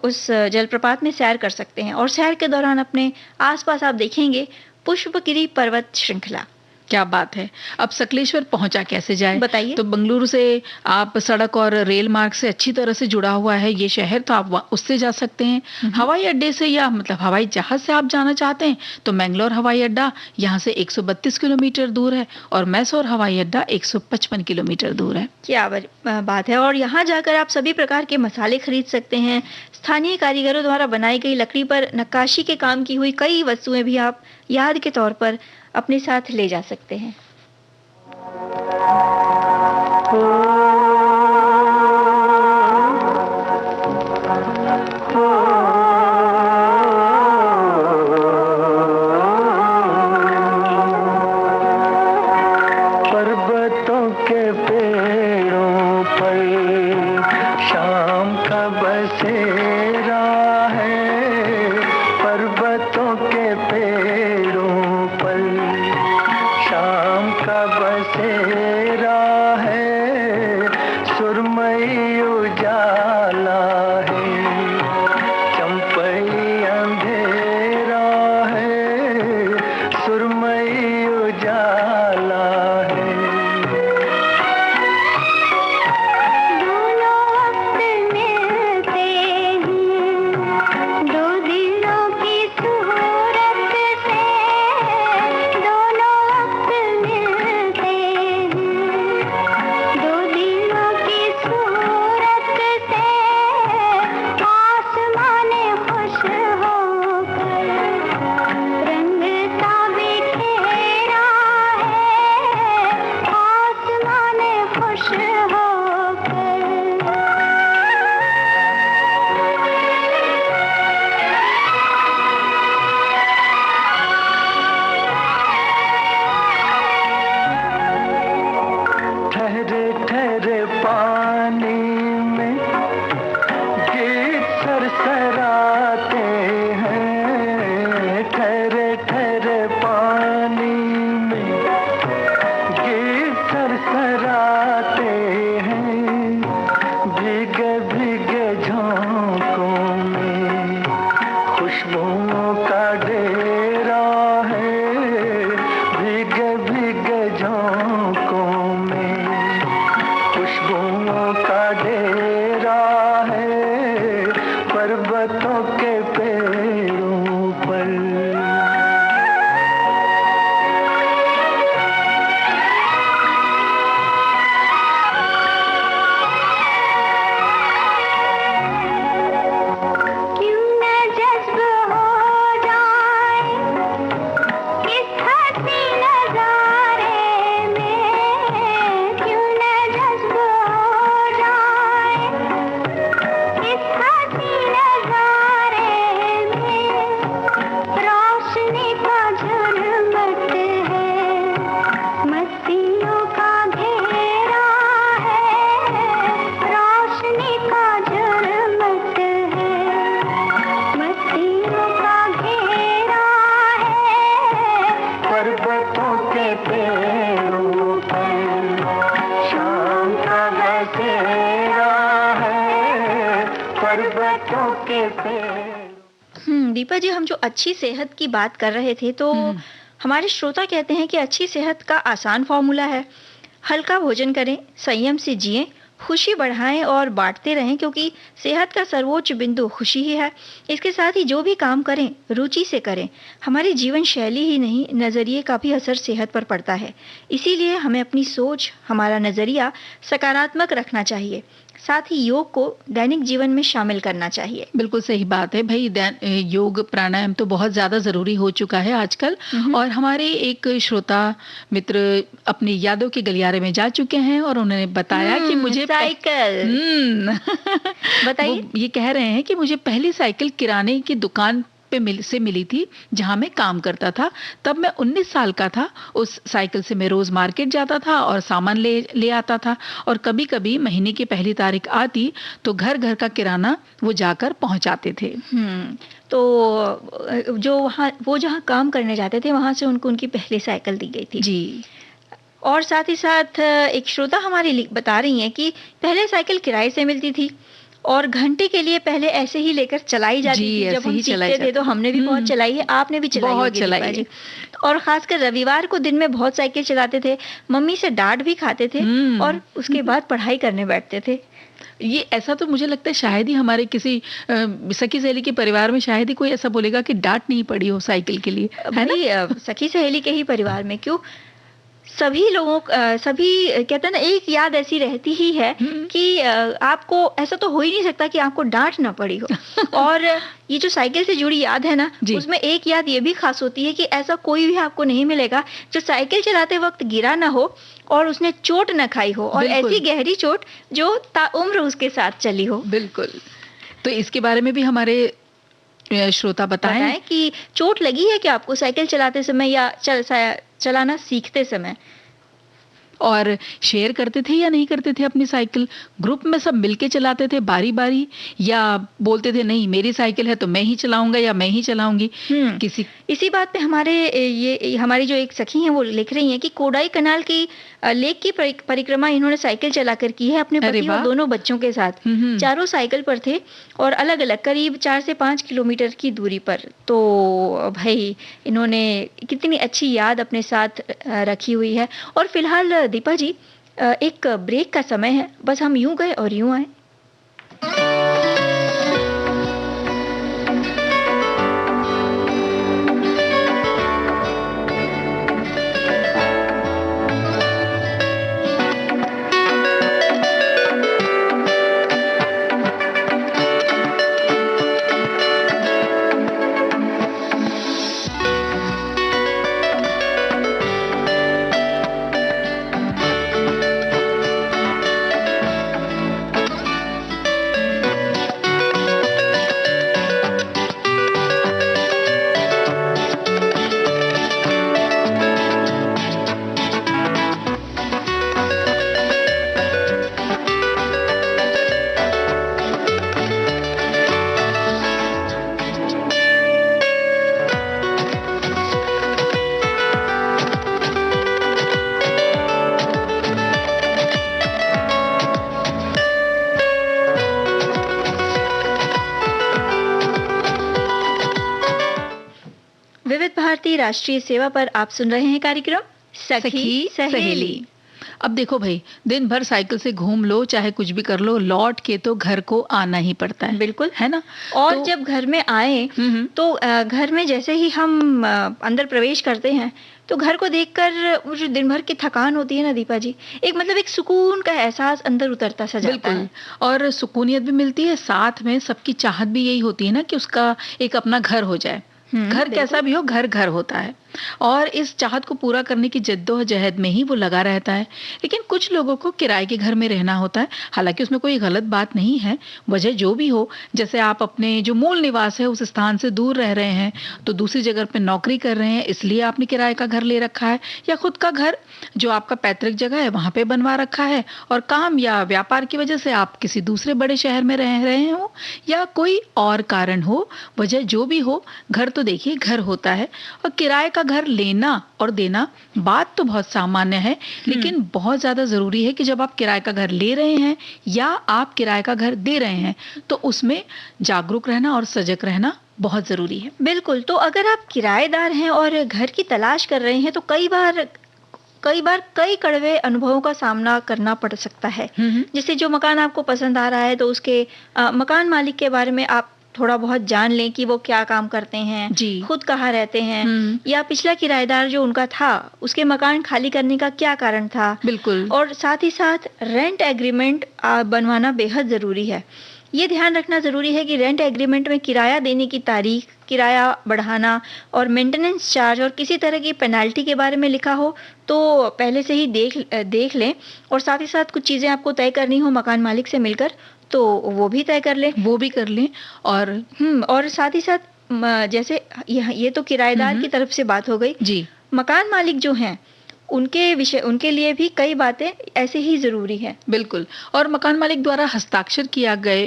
उस जलप्रपात में सैर कर सकते हैं। और सैर के दौरान अपने आसपास आप देखेंगे पुष्पगिरी पर्वत श्रृंखला। क्या बात है। अब सकलेश्वर पहुंचा कैसे जाए, बताइए। तो बेंगलुरु से आप सड़क और रेल मार्ग से अच्छी तरह से जुड़ा हुआ है ये शहर, तो आप उससे जा सकते हैं। हवाई अड्डे से या मतलब हवाई जहाज से आप जाना चाहते हैं तो मैंगलोर हवाई अड्डा यहाँ से 132 किलोमीटर दूर है और मैसूर हवाई अड्डा 155 किलोमीटर दूर है। क्या बात है। और यहाँ जाकर आप सभी प्रकार के मसाले खरीद सकते हैं। स्थानीय कारीगरों द्वारा बनाई गई लकड़ी पर नक्काशी के काम की हुई कई वस्तुएं भी आप याद के तौर पर अपने साथ ले जा सकते हैं। पर्वतों के पेड़ों पर शाम का बसेरा है। पर्वतों के पेड़ों पर शाम का बसेरा के पेड़। दीपा जी, हम जो अच्छी सेहत की बात कर रहे थे, तो हमारे श्रोता कहते हैं कि अच्छी सेहत का आसान फॉर्मूला है, हल्का भोजन करें, संयम से जिएं, खुशी बढ़ाएं और बांटते रहें, क्योंकि सेहत का सर्वोच्च बिंदु खुशी ही है। इसके साथ ही जो भी काम करें रुचि से करें। हमारी जीवन शैली ही नहीं, नजरिए का भी असर सेहत पर पड़ता है। इसीलिए हमें अपनी सोच, हमारा नजरिया सकारात्मक रखना चाहिए। साथ ही योग को दैनिक जीवन में शामिल करना चाहिए। बिल्कुल सही बात है भाई। योग प्राणायाम तो बहुत ज्यादा जरूरी हो चुका है आजकल। और हमारे एक श्रोता मित्र अपनी यादों के गलियारे में जा चुके हैं और उन्होंने बताया कि मुझे साइकिल बताइए। वो ये कह रहे हैं कि मुझे पहली साइकिल किराने की दुकान से मिली थी जहां मैं काम करता था। तब मैं 19 साल का था। उस साइकिल से मैं रोज मार्केट जाता था और सामान ले आता था, और कभी कभी महीने की पहली तारीख आती तो घर घर का किराना वो जाकर पहुंचाते थे। तो वो जहाँ काम करने जाते थे, वहां से उनको उनकी पहली साइकिल दी गई थी जी। और साथ ही साथ एक श्रोता हमारी बता रही हैं कि पहले साइकिल किराए से मिलती थी और घंटे के लिए पहले ऐसे ही लेकर चलाई जाती थी। जब हम सीखते थे तो हमने भी बहुत चलाई है, आपने भी चलाई बहुत चलाई है। और खासकर रविवार को दिन में बहुत साइकिल चलाते थे, मम्मी से डांट भी खाते थे और उसके बाद पढ़ाई करने बैठते थे। ये ऐसा तो मुझे लगता है शायद ही हमारे किसी सखी सहेली के परिवार में शायद ही कोई ऐसा बोलेगा कि डांट नहीं पड़ी हो साइकिल के लिए, है ना? सखी सहेली के ही परिवार में क्यों, सभी लोगों सभी कहते हैं ना, एक याद ऐसी रहती ही है कि आपको ऐसा तो हो ही नहीं सकता कि आपको डांट ना पड़ी हो। और ये जो साइकिल से जुड़ी याद है ना, उसमें एक याद ये भी खास होती है कि ऐसा कोई भी आपको नहीं मिलेगा जो साइकिल चलाते वक्त गिरा ना हो और उसने चोट न खाई हो, और ऐसी गहरी चोट जो ताउम्र उसके साथ चली हो। बिल्कुल। तो इसके बारे में भी हमारे श्रोता बताएं कि चोट लगी है कि आपको साइकिल चलाते समय या चलाना सीखते समय, और शेयर करते थे या नहीं करते थे अपनी साइकिल? ग्रुप में सब मिलके चलाते थे बारी बारी, या बोलते थे नहीं मेरी साइकिल है तो मैं ही चलाऊंगा या मैं ही चलाऊंगी? इसी बात पे हमारी जो एक सखी हैं वो लिख रही हैं कि कोडाई कनाल की लेक की परिक्रमा इन्होंने साइकिल चलाकर की है अपने पति और दोनों बच्चों के साथ। चारों साइकिल पर थे और अलग अलग करीब 4 से 5 किलोमीटर की दूरी पर। तो भाई इन्होंने कितनी अच्छी याद अपने साथ रखी हुई है। और फिलहाल दीपा जी, एक ब्रेक का समय है, बस हम यूं गए और यूं आए। विविध भारती राष्ट्रीय सेवा पर आप सुन रहे हैं कार्यक्रम सखी सहेली। अब देखो भाई, दिन भर साइकिल से घूम लो, चाहे कुछ भी कर लो, लौट के तो घर को आना ही पड़ता है। बिल्कुल, है ना? और जब घर में आए तो घर में जैसे ही हम अंदर प्रवेश करते हैं तो घर को देखकर वो जो दिन भर की थकान होती है ना दीपा जी, एक सुकून का एहसास अंदर उतरता सा जाता है। और सुकूनियत भी मिलती है, साथ में सबकी चाहत भी यही होती है ना कि उसका एक अपना घर हो जाए। घर कैसा भी हो, घर घर होता है, और इस चाहत को पूरा करने की जद्दोजहद में ही वो लगा रहता है। लेकिन कुछ लोगों को किराए के घर में रहना होता है, हालांकि उसमें कोई गलत बात नहीं है, वजह जो भी हो, जैसे आप अपने जो मूल निवास है उस स्थान से दूर रह रहे हैं, तो दूसरी जगह पे नौकरी कर रहे हैं इसलिए आपने किराए का घर ले रखा है, या खुद का घर जो आपका पैतृक जगह है वहां पे बनवा रखा है, और काम या व्यापार की वजह से आप किसी दूसरे बड़े शहर में रह रहे हो, या कोई और कारण हो, वजह जो भी हो, घर तो देखिए घर होता है। और किराए का घर लेना और देना बात तो बहुत सामान्य है, लेकिन बहुत ज्यादा जरूरी है कि जब आप किराए का घर ले रहे हैं या आप किराए का घर दे रहे हैं तो उसमें जागरूक रहना और सजग रहना बहुत जरूरी है। बिल्कुल, तो अगर आप किराएदार हैं और घर की तलाश कर रहे हैं तो कई बार कई कड़वे अनुभवों का सामना करना पड़ सकता है। जैसे जो मकान आपको पसंद आ रहा है तो उसके मकान मालिक के बारे में आप थोड़ा बहुत जान लें कि वो क्या काम करते हैं, जी। खुद कहाँ रहते हैं, या पिछला किराएदार जो उनका था उसके मकान खाली करने का क्या कारण था। बिल्कुल। और साथ ही साथ रेंट एग्रीमेंट बनवाना बेहद ज़रूरी है। ये ध्यान रखना ज़रूरी है कि रेंट एग्रीमेंट में किराया देने की तारीख, किराया बढ़ाना और मेंटेनेंस चार्ज और किसी तरह की पेनल्टी के बारे में लिखा हो तो पहले से ही देख लें। और साथ ही साथ कुछ चीज़ें आपको तय करनी हो मकान मालिक से मिलकर तो वो भी तय कर लें। और साथ ही साथ जैसे ये तो किराएदार की तरफ से बात हो गई। जी। मकान मालिक जो हैं उनके लिए भी कई बातें ऐसे ही जरूरी है। बिल्कुल। और मकान मालिक द्वारा हस्ताक्षर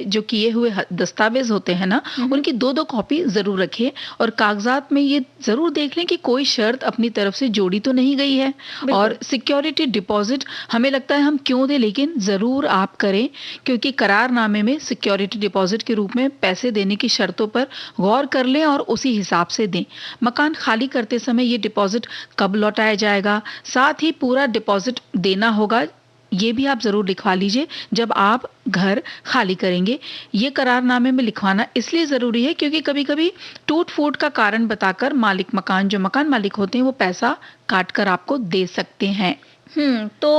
जो किए हुए दस्तावेज होते हैं ना, उनकी 2-2 कॉपी जरूर रखें और कागजात में ये जरूर देख लें कि कोई शर्त अपनी तरफ से जोड़ी तो नहीं गई है। और सिक्योरिटी डिपॉजिट हमें लगता है हम क्यों दें, लेकिन जरूर आप करें, क्योंकि करारनामे में सिक्योरिटी डिपॉजिट के रूप में पैसे देने की शर्तों पर गौर कर लें और उसी हिसाब से दें। मकान खाली करते समय ये डिपॉजिट कब लौटाया जाएगा, साथ ही पूरा डिपॉजिट देना होगा, ये भी आप जरूर लिखवा लीजिए जब आप घर खाली करेंगे। ये करारनामे में लिखवाना इसलिए जरूरी है क्योंकि कभी-कभी टूट-फूट का कारण बताकर जो मकान मालिक होते हैं वो पैसा काट कर आपको दे सकते हैं। तो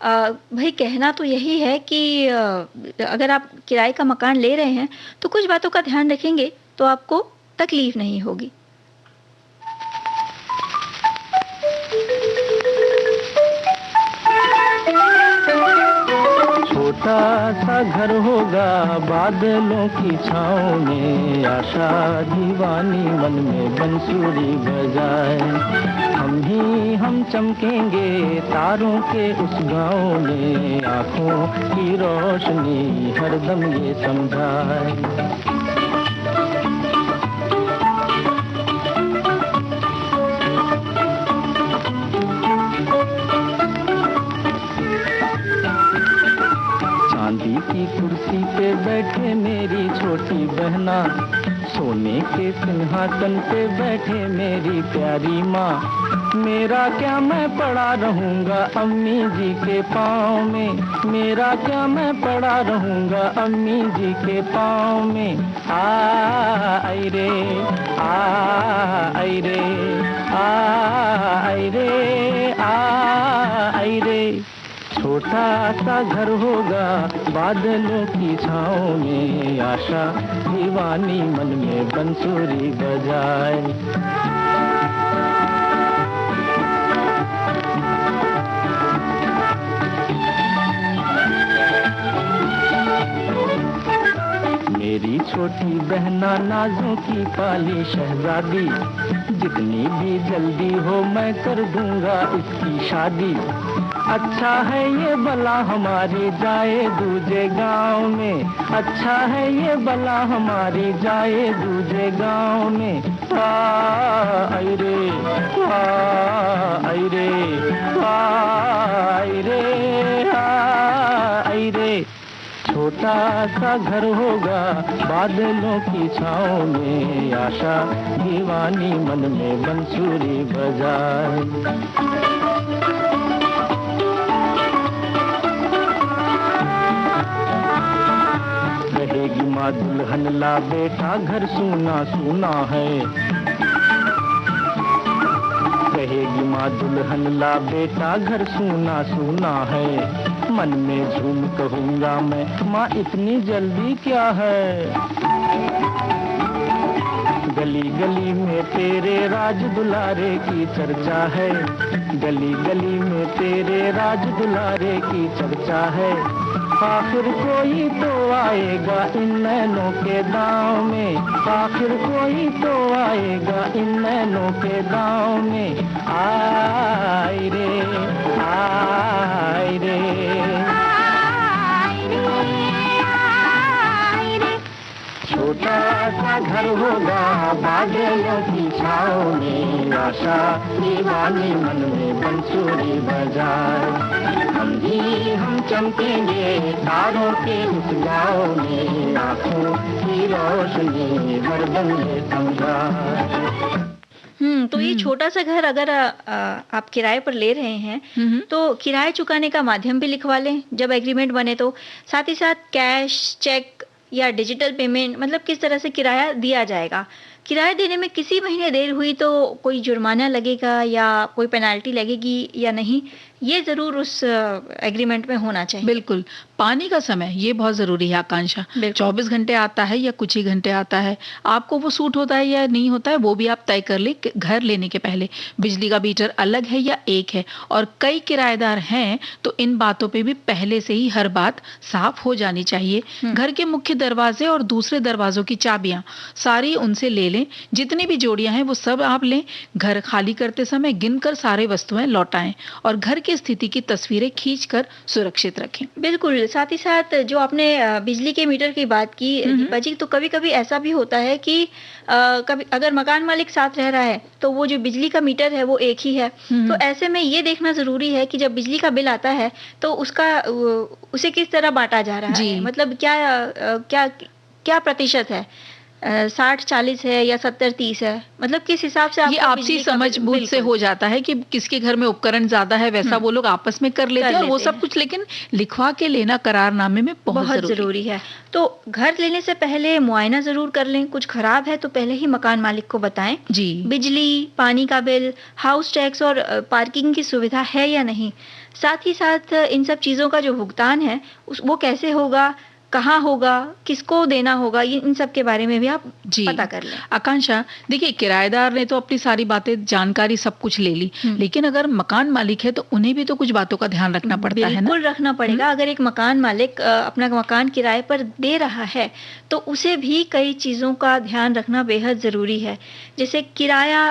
भाई कहना तो यही है कि अगर आप किराए का मकान ले रहे हैं तो कुछ बातों का ध्यान रखेंगे तो आपको तकलीफ नहीं होगी। छोटा सा घर होगा बादलों की छाँव में, आशा दीवानी मन में बंसुरी बजाए। हम चमकेंगे तारों के उस गाँव में, आँखों की रोशनी हरदम ये समझाए। की कुर्सी पे बैठे मेरी छोटी बहना, सोने के सिंहासन पे बैठे मेरी प्यारी माँ। मेरा क्या मैं पड़ा रहूँगा अम्मी जी के पाँव में, मेरा क्या मैं पड़ा रहूँगा अम्मी जी के पाँव में। आई रे आई रे आई रे आई रे। छोटा सा घर होगा बादलों की छाँव में, आशा दीवानी मन में बंसुरी बजाए। मेरी छोटी बहना नाजों की पाली शहजादी, जितनी भी जल्दी हो मैं कर दूंगा इसकी शादी। अच्छा है ये बला हमारी जाए दूजे गांव में, अच्छा है ये बला हमारी जाए दूजे गांव में। आई रे आई रे आई रे आई रे। छोटा सा घर होगा बादलों की छाँव में, आशा दीवानी मन में बंसुरी बजाए। कहेगी माँ दुल्हन ला बेटा घर सूना सूना है, कहेगी माँ दुल्हन ला बेटा घर सूना सूना है। मन में झूम कहूँगा मैं माँ इतनी जल्दी क्या है। गली गली में तेरे राज दुलारे की चर्चा है, गली गली में तेरे राज दुलारे की चर्चा है। आखिर कोई तो आएगा इन नैनों के दांव में, आखिर कोई तो आएगा इन नैनों के दांव में। आई रे आई रे आई रे। छोटा सा घर होगा बादलों की छाँव में, आशा दीवानी मन में बंसुरी बजाए। हम चमकेंगे तारों के उस गाँव में, आँखों की रोशनी हरदम ये समझाए। तो ये छोटा सा घर अगर आप किराए पर ले रहे हैं तो किराए चुकाने का माध्यम भी लिखवा लें जब एग्रीमेंट बने तो। साथ ही साथ कैश, चेक या डिजिटल पेमेंट, मतलब किस तरह से किराया दिया जाएगा। किराया देने में किसी महीने देर हुई तो कोई जुर्माना लगेगा या कोई पेनाल्टी लगेगी या नहीं, ये जरूर उस एग्रीमेंट में होना चाहिए। बिल्कुल। पानी का समय ये बहुत जरूरी है आकांक्षा। 24 घंटे आता है या कुछ ही घंटे आता है, आपको वो सूट होता है या नहीं होता है वो भी आप तय कर ले घर लेने के पहले। बिजली का मीटर अलग है या एक है, और कई किराएदार हैं तो इन बातों पे भी पहले से ही हर बात साफ हो जानी चाहिए। घर के मुख्य दरवाजे और दूसरे दरवाजों की चाबियां सारी उनसे ले लें। जितनी भी जोड़ियां हैं वो सब आप लें। घर खाली करते समय गिनकर सारे वस्तुएं लौटाएं और घर की स्थिति की तस्वीरें खींचकर सुरक्षित रखें। बिल्कुल। साथ ही साथ जो आपने बिजली के मीटर की बात की दीपा जी, तो कभी-कभी ऐसा भी होता है कि कभी अगर मकान मालिक साथ रह रहा है तो वो जो बिजली का मीटर है वो एक ही है। तो ऐसे में ये देखना जरूरी है कि जब बिजली का बिल आता है तो उसे किस तरह बांटा जा रहा है, मतलब क्या प्रतिशत है, 60-40 है या 70-30 है, मतलब किस हिसाब से ये आपसी समझ-बूझ से हो जाता है कि किसके घर में उपकरण ज्यादा है, वैसा वो लोग आपस में कर लेते हैं और वो सब कुछ, लेकिन लिखवा के लेना करारनामे में बहुत जरूरी है। तो घर लेने से पहले मुआयना जरूर कर लें। कुछ खराब है तो पहले ही मकान मालिक को बताएं। जी। बिजली, पानी का बिल, हाउस टैक्स और पार्किंग की सुविधा है या नहीं। साथ ही साथ इन सब चीजों का जो भुगतान है वो कैसे होगा, कहाँ होगा, किसको देना होगा, ये इन सब के बारे में भी आप पता कर लें। आकांक्षा, देखिए किराएदार ने तो अपनी सारी बातें, जानकारी सब कुछ ले ली, लेकिन अगर मकान मालिक है तो उन्हें भी तो कुछ बातों का ध्यान रखना पड़ता है ना। बिल्कुल रखना पड़ेगा। अगर एक मकान मालिक अपना मकान किराए पर दे रहा है तो उसे भी कई चीजों का ध्यान रखना बेहद जरूरी है। जैसे किराया,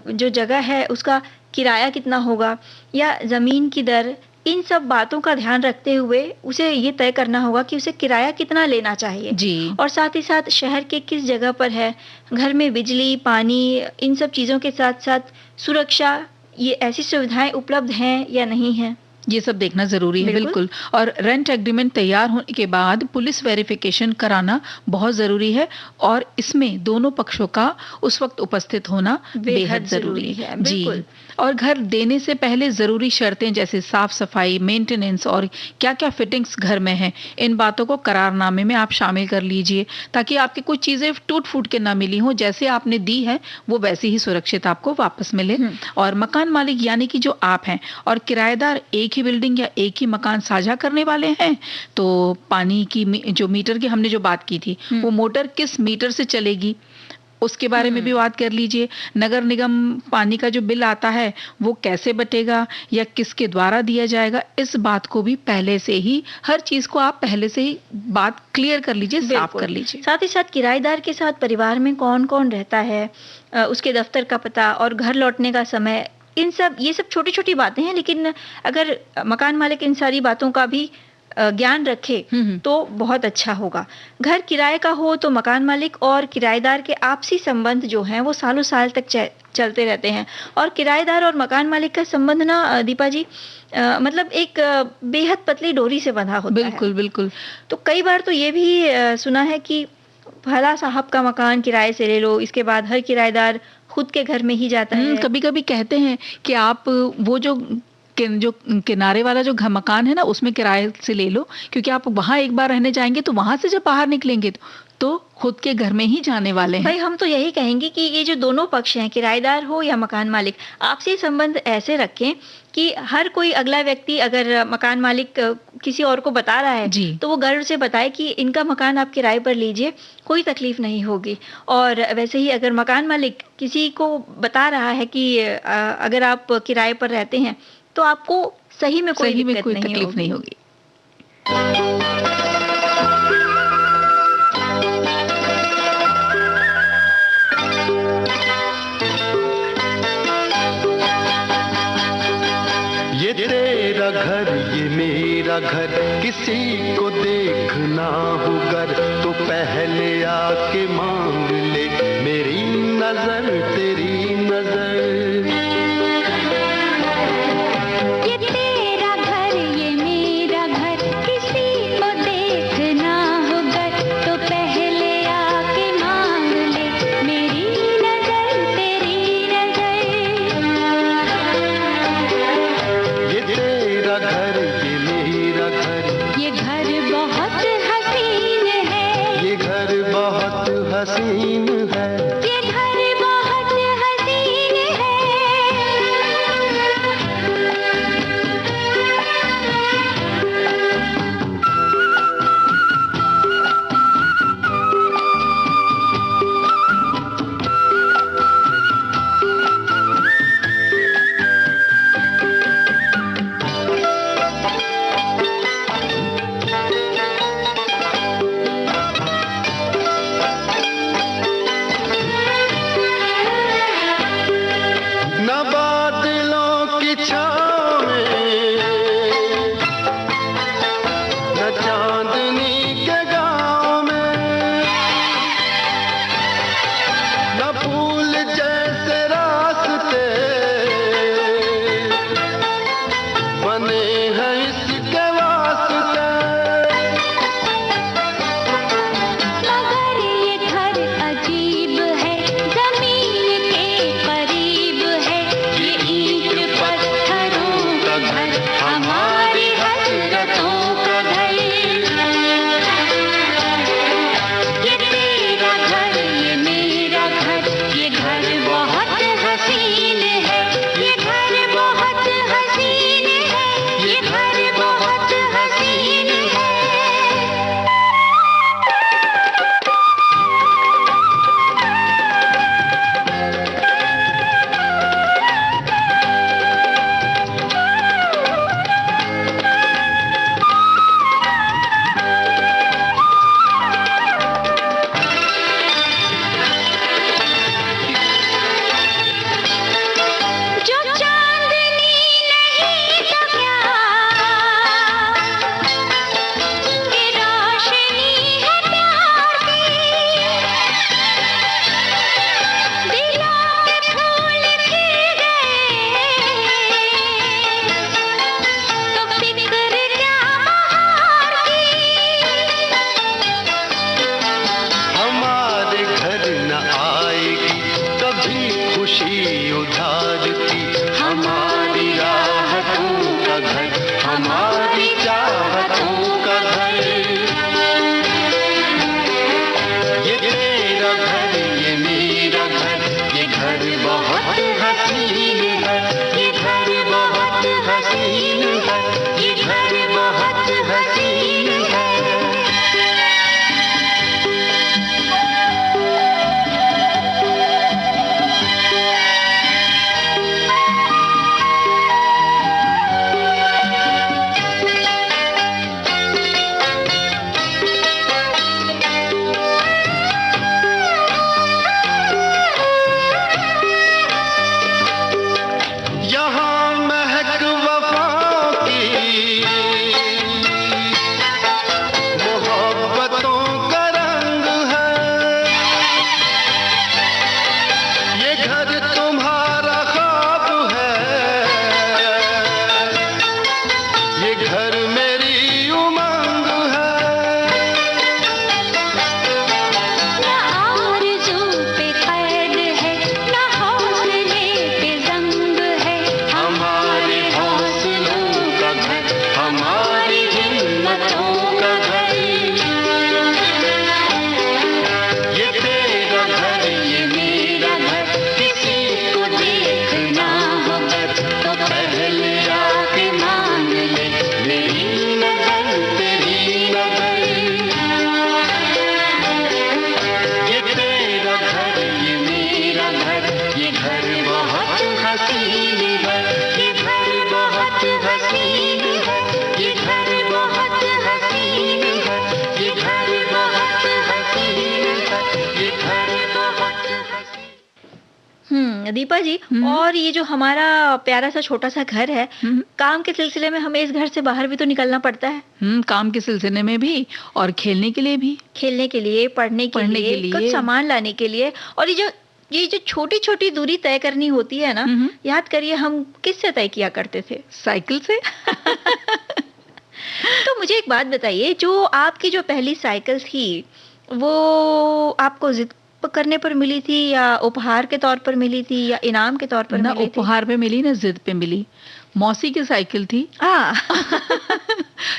जो जगह है उसका किराया कितना होगा या जमीन की दर, इन सब बातों का ध्यान रखते हुए उसे ये तय करना होगा कि उसे किराया कितना लेना चाहिए। जी। और साथ ही साथ शहर के किस जगह पर है, घर में बिजली, पानी, इन सब चीजों के साथ साथ सुरक्षा, ये ऐसी सुविधाएं उपलब्ध हैं या नहीं है, ये सब देखना जरूरी है। बिल्कुल। और रेंट एग्रीमेंट तैयार होने के बाद पुलिस वेरिफिकेशन कराना बहुत जरूरी है और इसमें दोनों पक्षों का उस वक्त उपस्थित होना बेहद जरूरी है। जी। और घर देने से पहले जरूरी शर्तें जैसे साफ सफाई, मेंटेनेंस और क्या-क्या फिटिंग्स घर में हैं, इन बातों को करारनामे में आप शामिल कर लीजिए ताकि आपकी कुछ चीजें टूट-फूट के ना मिली हों। जैसे आपने दी है वो वैसे ही सुरक्षित आपको वापस मिले। और मकान मालिक यानी कि जो आप हैं और किराएदार एक ही बिल्डिंग या एक ही मकान साझा करने वाले हैं तो पानी की जो मीटर की हमने जो बात की थी, वो मोटर किस मीटर से चलेगी उसके बारे में भी बात कर लीजिए। नगर निगम पानी का जो बिल आता है वो कैसे बटेगा या किसके द्वारा दिया जाएगा, इस बात को भी पहले से ही, हर चीज को आप पहले से ही बात क्लियर कर लीजिए, साफ कर लीजिए। साथ ही साथ किराएदार के साथ परिवार में कौन कौन रहता है, उसके दफ्तर का पता और घर लौटने का समय, ये सब छोटी छोटी बातें हैं, लेकिन अगर मकान मालिक इन सारी बातों का भी ज्ञान रखे तो बहुत अच्छा होगा। घर किराए का हो तो मकान मालिक और किराएदार के आपसी संबंध जो हैं वो सालों साल तक चलते रहते हैं। और किराएदार और मकान मालिक का संबंध ना दीपा जी, मतलब एक बेहद पतली डोरी से बंधा होता है। बिल्कुल बिल्कुल। तो कई बार तो ये भी सुना है कि भला साहब का मकान किराए से ले लो, इसके बाद हर किराएदार खुद के घर में ही जाता है। कभी कभी कहते हैं कि आप वो जो किनारे वाला जो मकान है ना उसमें किराए से ले लो, क्योंकि आप वहां एक बार रहने जाएंगे तो वहां से जब बाहर निकलेंगे तो खुद के घर में ही जाने वाले हैं। भाई हम तो यही कहेंगे कि ये जो दोनों पक्ष हैं, किराएदार हो या मकान मालिक, आपसी संबंध ऐसे रखें कि हर कोई अगला व्यक्ति अगर मकान मालिक किसी और को बता रहा है तो वो गर्व से बताए कि इनका मकान आप किराए पर लीजिए, कोई तकलीफ नहीं होगी। और वैसे ही अगर मकान मालिक किसी को बता रहा है कि अगर आप किराए पर रहते हैं तो आपको सही में कोई तकलीफ नहीं होगी। ये तेरा तेरा घर ये मेरा घर, किसी को देखना हो गर तो पहले आके मांग ले मेरी नजर तेरी नजर। ये तेरा घर ये मेरा घर, किसी को देखना हो गर तो पहले आके मांग ले मेरी नजर तेरी नजर। ये तेरा घर ये मेरा घर, ये घर बहुत हसीन है, ये घर बहुत हसीन है, ये घर बहुत हसीन है। न बादलों की छाँव में, न चांदनी के गाँव में, न फूल जैसे रास्ते बने हैं इसके वास्ते। मगर ये घर अजीब है, जमीन के करीब है, ये ईंट पत्थरों का घर, हमारी हसरतों का घर। ये तेरा घर ये मेरा घर, ये घर बहुत हसीन है, ये घर बहुत हसीन है, ये घर बहुत हसीन है। जो चांदनी नहीं तो क्या, ये रोशनी है प्यार की, दिलों में फूल खिल गए तो फिक्र क्या बहार की। हमारे घर न आएगी कभी खुशी उधार की, हमारी राहतों का घर, हमारी चाहतों का घर। ये तेरा घर ये मेरा घर, ये घर बहुत हसीन है, ये घर बहुत हसीन है, ये घर बहुत हसीन है। यहाँ महक वफा की, मोहब्बतों का रंग है। ये घर तुम्हारा ख्वाब है, ये घर मेरी उमंग है। न आरज़ू पे कैद है, न हौसले पे ज़ंग है, हमारे हौसलों का घर, हमारी हिम्मतों का घर। ये तेरा घर ये मेरा घर, किसी को देखना हो गर तो पहले आके मांग ले मेरी नजर तेरी नजर। ये तेरा घर ये मेरा घर, ये घर बहुत हसीन है, ये घर बहुत हसीन है, ये घर बहुत हसीन है, ये घर बहुत हसीन है, ये घर बहुत हसीन। दीपा जी, और ये जो हमारा प्यारा सा छोटा सा घर है, काम के सिलसिले में हमें इस घर से बाहर भी तो निकलना पड़ता है। काम के सिलसिले में भी और खेलने के लिए भी, खेलने के लिए, पढ़ने के लिए, कुछ सामान लाने के लिए। और ये जो छोटी छोटी दूरी तय करनी होती है ना, याद करिए हम किससे तय किया करते थे? साइकिल से। तो मुझे एक बात बताइए, जो आपकी जो पहली साइकिल थी वो आपको जिद करने पर मिली थी, या उपहार के तौर पर मिली थी, या इनाम के तौर पर ना मिली थी? उपहार पे मिली ना जिद पे मिली। मौसी की साइकिल थी।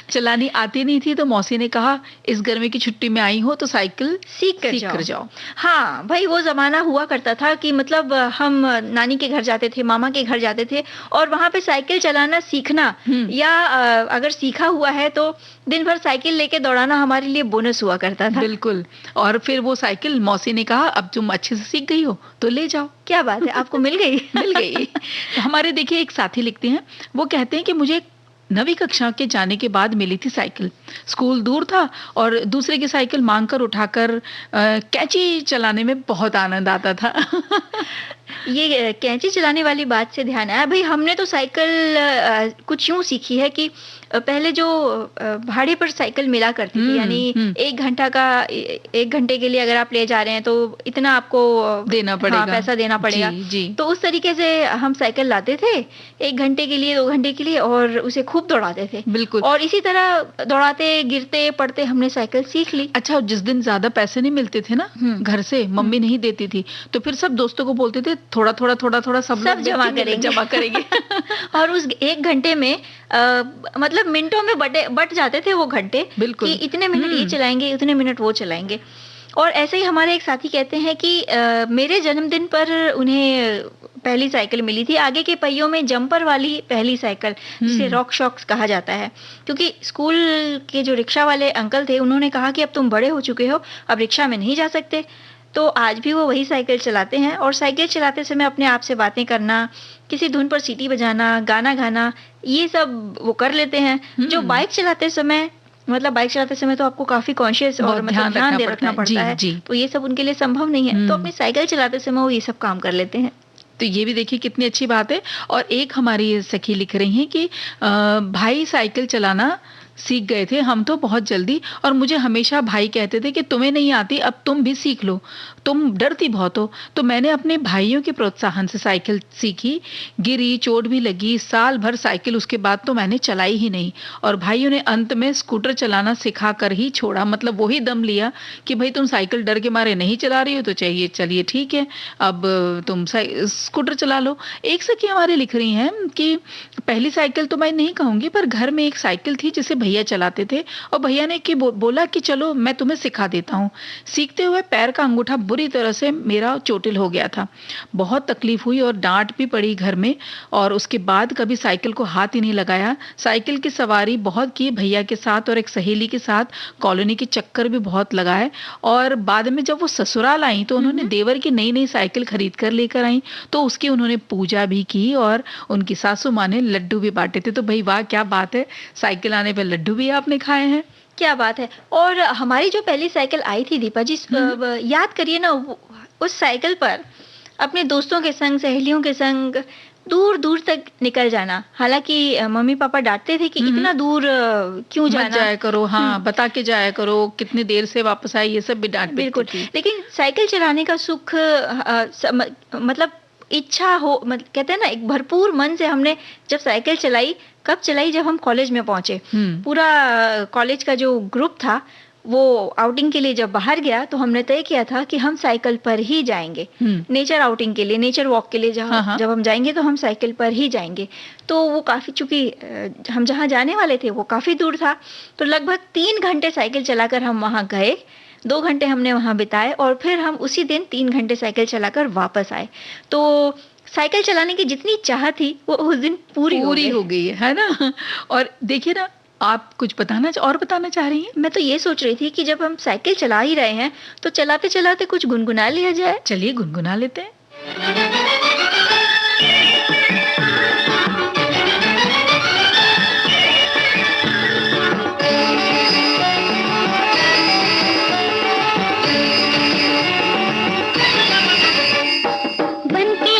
चलानी आती नहीं थी तो मौसी ने कहा इस गर्मी की छुट्टी में आई हो तो साइकिल सीख कर जाओ। हाँ भाई, वो जमाना हुआ करता था कि मतलब हम नानी के घर जाते थे, मामा के घर जाते थे, और वहां पे साइकिल चलाना सीखना, या अगर सीखा हुआ है तो दिन भर साइकिल लेके दौड़ाना हमारे लिए बोनस हुआ करता था। बिल्कुल। और फिर वो साइकिल मौसी ने कहा अब तुम अच्छे से सीख गई हो तो ले जाओ। क्या बात है, आपको मिल गई? मिल गई। हमारे देखिए एक साथी लिखते हैं, वो कहते हैं कि मुझे 9वीं कक्षा के जाने के बाद मिली थी साइकिल। स्कूल दूर था और दूसरे की साइकिल मांगकर उठाकर कैंची चलाने में बहुत आनंद आता था। ये कैंची चलाने वाली बात से ध्यान आया, भाई हमने तो साइकिल कुछ यूं सीखी है कि पहले जो भाड़े पर साइकिल मिला करती थी, यानी 1 घंटे के लिए अगर आप ले जा रहे हैं तो इतना आपको देना पड़ेगा, पैसा देना पड़ेगा। जी। तो उस तरीके से हम साइकिल लाते थे 1 घंटे के लिए, 2 घंटे के लिए, और उसे खूब दौड़ाते थे। बिल्कुल। और इसी तरह दौड़ाते, गिरते पड़ते हमने साइकिल सीख ली। अच्छा, जिस दिन ज्यादा पैसे नहीं मिलते थे ना घर से, मम्मी नहीं देती थी, तो फिर सब दोस्तों को बोलते थे थोड़ा थोड़ा सब जमा करेंगे। और उस 1 घंटे में मतलब मिनटों में बट जाते थे वो घंटे, कि इतने मिनट ये चलाएंगे, इतने मिनट वो चलाएंगे। और ऐसे ही हमारे एक साथी कहते हैं कि मेरे जन्मदिन पर उन्हें पहली साइकिल मिली थी, आगे के पहियों में जंपर वाली पहली साइकिल, जिसे रॉक शॉक्स कहा जाता है। क्योंकि स्कूल के जो रिक्शा वाले अंकल थे, उन्होंने कहा कि अब तुम बड़े हो चुके हो, अब रिक्शा में नहीं जा सकते। तो आज भी वो वही साइकिल चलाते हैं, और साइकिल चलाते समय अपने आप से बातें करना, किसी धुन पर सीटी बजाना, गाना गाना, ये सब वो कर लेते हैं। जो बाइक चलाते समय, मतलब बाइक चलाते समय तो आपको काफी कॉन्शियस और मतलब ध्यान रखना पड़ता है, तो ये सब उनके लिए संभव नहीं है। तो अपनी साइकिल चलाते समय वो ये सब काम कर लेते हैं। तो ये भी देखिए कितनी अच्छी बात है। और एक हमारी सखी लिख रही हैं कि भाई साइकिल चलाना सीख गए थे हम तो बहुत जल्दी, और मुझे हमेशा भाई कहते थे कि तुम्हें नहीं आती, अब तुम भी सीख लो, तुम डरती बहुत हो। तो मैंने अपने भाइयों के प्रोत्साहन से साइकिल सीखी, गिरी, चोट भी लगी, साल भर साइकिल उसके बाद तो मैंने चलाई ही नहीं। और भाइयों ने अंत में स्कूटर चलाना सिखा कर ही छोड़ा, मतलब वही दम लिया कि भाई तुम साइकिल डर के मारे नहीं चला रही हो तो चाहिए, चलिए ठीक है, अब तुम स्कूटर चला लो। एक सखी हमारे लिख रही हैं कि पहली साइकिल तो मैं नहीं कहूंगी, पर घर में एक साइकिल थी जिसे भैया चलाते थे, और भैया ने बोला कि चलो मैं तुम्हें सिखा देता हूँ। सीखते हुए पैर का अंगूठा बुरी तरह से मेरा चोटिल हो गया था, बहुत तकलीफ हुई और डांट भी पड़ी घर में, और उसके बाद कभी साइकिल को हाथ ही नहीं लगाया। साइकिल की सवारी बहुत की भैया के साथ और एक सहेली के साथ, कॉलोनी के चक्कर भी बहुत लगाए। और बाद में जब वो ससुराल आई तो उन्होंने देवर की नई नई साइकिल खरीद कर लेकर आई, तो उसकी उन्होंने पूजा भी की और उनकी सासू माँ ने लड्डू भी बांटे थे। तो भाई वाह, क्या बात है, साइकिल आने पर लड्डू भी आपने खाए हैं। क्या बात है। और हमारी जो पहली साइकिल आई थी दीपा जी, याद करिए ना, उस साइकिल पर अपने दोस्तों के संग, सहेलियों के संग दूर दूर तक निकल जाना। हालांकि मम्मी पापा डांटते थे कि इतना दूर क्यों जाना, जाया करो, हाँ बता के जाया करो, कितनी देर से वापस आई, ये सब भी डांट। बिल्कुल। लेकिन साइकिल चलाने का सुख मतलब इच्छा हो, कहते हैं ना, एक भरपूर मन से हमने जब साइकिल चलाई, कब चलाई, जब हम कॉलेज में पहुंचे। पूरा कॉलेज का जो ग्रुप था वो आउटिंग के लिए जब बाहर गया तो हमने तय किया था कि हम साइकिल पर ही जाएंगे, नेचर आउटिंग के लिए, नेचर वॉक के लिए जब हम जाएंगे तो हम साइकिल पर ही जाएंगे। तो वो काफी, चूंकि हम जहाँ जाने वाले थे वो काफी दूर था, तो लगभग 3 घंटे साइकिल चलाकर हम वहां गए, 2 घंटे हमने वहां बिताए, और फिर हम उसी दिन 3 घंटे साइकिल चलाकर वापस आए। तो साइकिल चलाने की जितनी चाह थी वो उस दिन पूरी हो गई है ना। और देखिए ना, आप कुछ बताना चाह रही हैं? मैं तो ये सोच रही थी कि जब हम साइकिल चला ही रहे हैं तो चलाते चलाते कुछ गुनगुना लिया जाए। चलिए गुनगुना लेते हैं। बनके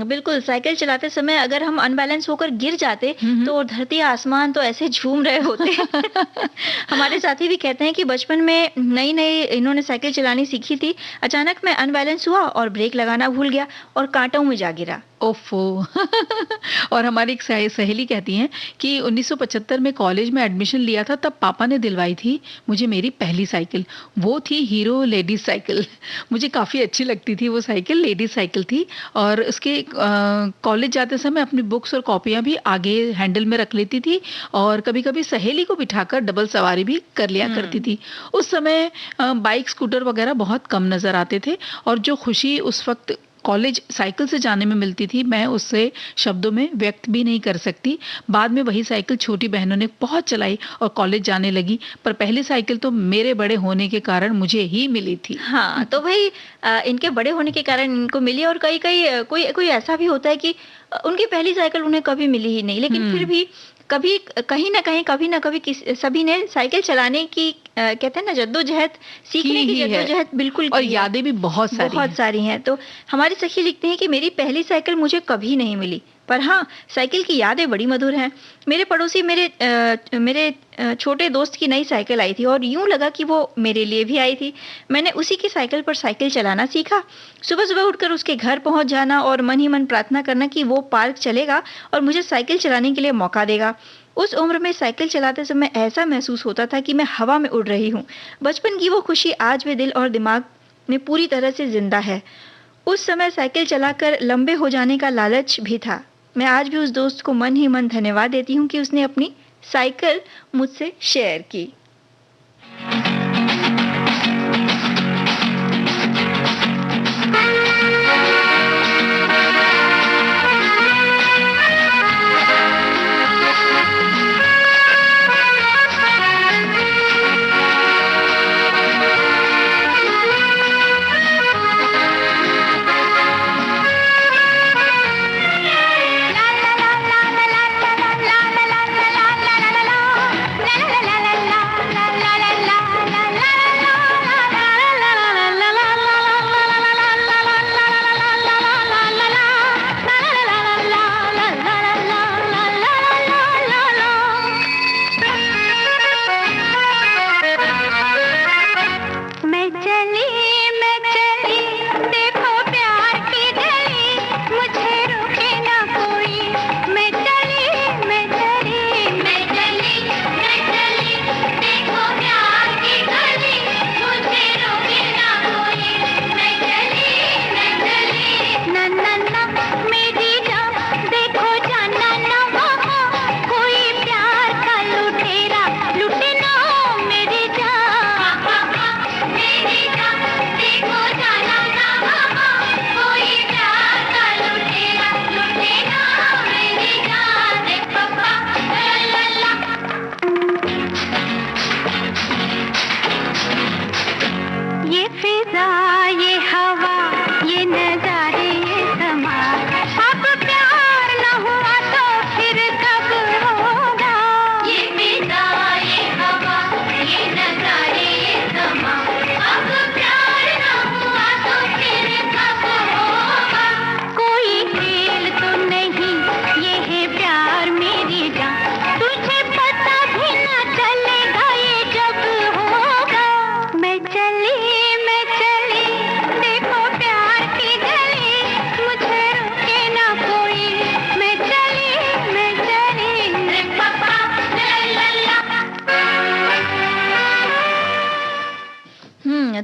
बिल्कुल, साइकिल चलाते समय अगर हम अनबैलेंस होकर गिर जाते तो धरती आसमान तो ऐसे झूम रहे होते। हमारे साथी भी कहते हैं कि बचपन में नई-नई इन्होंने साइकिल चलानी सीखी थी, अचानक मैं अनबैलेंस हुआ और ब्रेक लगाना भूल गया और कांटों में जा गिरा। ओफो। और हमारी एक सहेली कहती हैं कि 1975 में कॉलेज में एडमिशन लिया था, तब पापा ने दिलवाई थी मुझे मेरी पहली साइकिल। वो थी हीरो लेडीज साइकिल। मुझे काफ़ी अच्छी लगती थी वो साइकिल, लेडीज साइकिल थी। और उसके कॉलेज जाते समय अपनी बुक्स और कॉपियाँ भी आगे हैंडल में रख लेती थी और कभी-कभी सहेली को बिठाकर डबल सवारी भी कर लिया करती थी। उस समय बाइक, स्कूटर वगैरह बहुत कम नज़र आते थे और जो खुशी उस वक्त कॉलेज साइकिल से जाने में मिलती थी, मैं उससे शब्दों में व्यक्त भी नहीं कर सकती। बाद में वही साइकिल छोटी बहनों ने बहुत चलाई और कॉलेज जाने लगी, पर पहली साइकिल तो मेरे बड़े होने के कारण मुझे ही मिली थी। हाँ, तो भाई इनके बड़े होने के कारण इनको मिली और कई-कई कोई कोई ऐसा भी होता है कि उनकी पहली साइकिल उन्हें कभी मिली ही नहीं, लेकिन फिर भी कभी कहीं न कहीं, कभी न कभी सभी ने साइकिल चलाने की कहते हैं ना जद्दोजहद, सीखने की जद्दोजहद बिल्कुल और की है। यादें भी बहुत सारी हैं। तो हमारी सखी लिखते हैं कि मेरी पहली साइकिल मुझे कभी नहीं मिली, पर हाँ, साइकिल की यादें बड़ी मधुर हैं। मेरे पड़ोसी मेरे छोटे दोस्त की नई साइकिल आई थी और यूं लगा कि वो मेरे लिए भी आई थी। मैंने उसी की साइकिल पर साइकिल चलाना सीखा। सुबह-सुबह उठकर उसके घर पहुंच जाना और मन ही मन प्रार्थना करना कि वो पार्क चलेगा और मुझे साइकिल चलाने के लिए मौका देगा। उस उम्र में साइकिल चलाते समय ऐसा महसूस होता था कि मैं हवा में उड़ रही हूँ। बचपन की वो खुशी आज भी दिल और दिमाग में पूरी तरह से जिंदा है। उस समय साइकिल चलाकर लंबे हो जाने का लालच भी था। मैं आज भी उस दोस्त को मन ही मन धन्यवाद देती हूँ कि उसने अपनी साइकिल मुझसे शेयर की।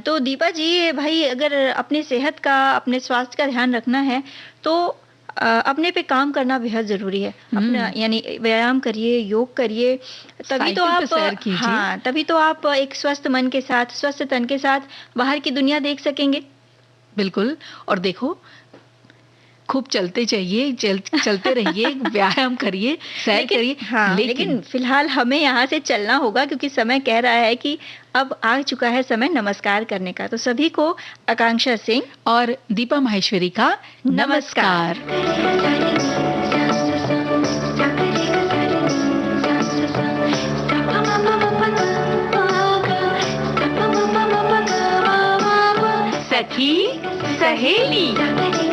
तो दीपा जी, भाई अगर अपनी सेहत का, अपने स्वास्थ्य का ध्यान रखना है तो अपने पे काम करना बेहद जरूरी है। अपना यानी व्यायाम करिए, योग करिए, तभी तो आप हाँ, तभी तो आप एक स्वस्थ मन के साथ, स्वस्थ तन के साथ बाहर की दुनिया देख सकेंगे। बिल्कुल। और देखो, खूब चलते जाइए, चलते रहिए, व्यायाम करिए, सैर करिए। हाँ, लेकिन फिलहाल हमें यहाँ से चलना होगा क्योंकि समय कह रहा है कि अब आ चुका है समय नमस्कार करने का। तो सभी को आकांक्षा सिंह और दीपा माहेश्वरी का नमस्कार। सखी सहेली।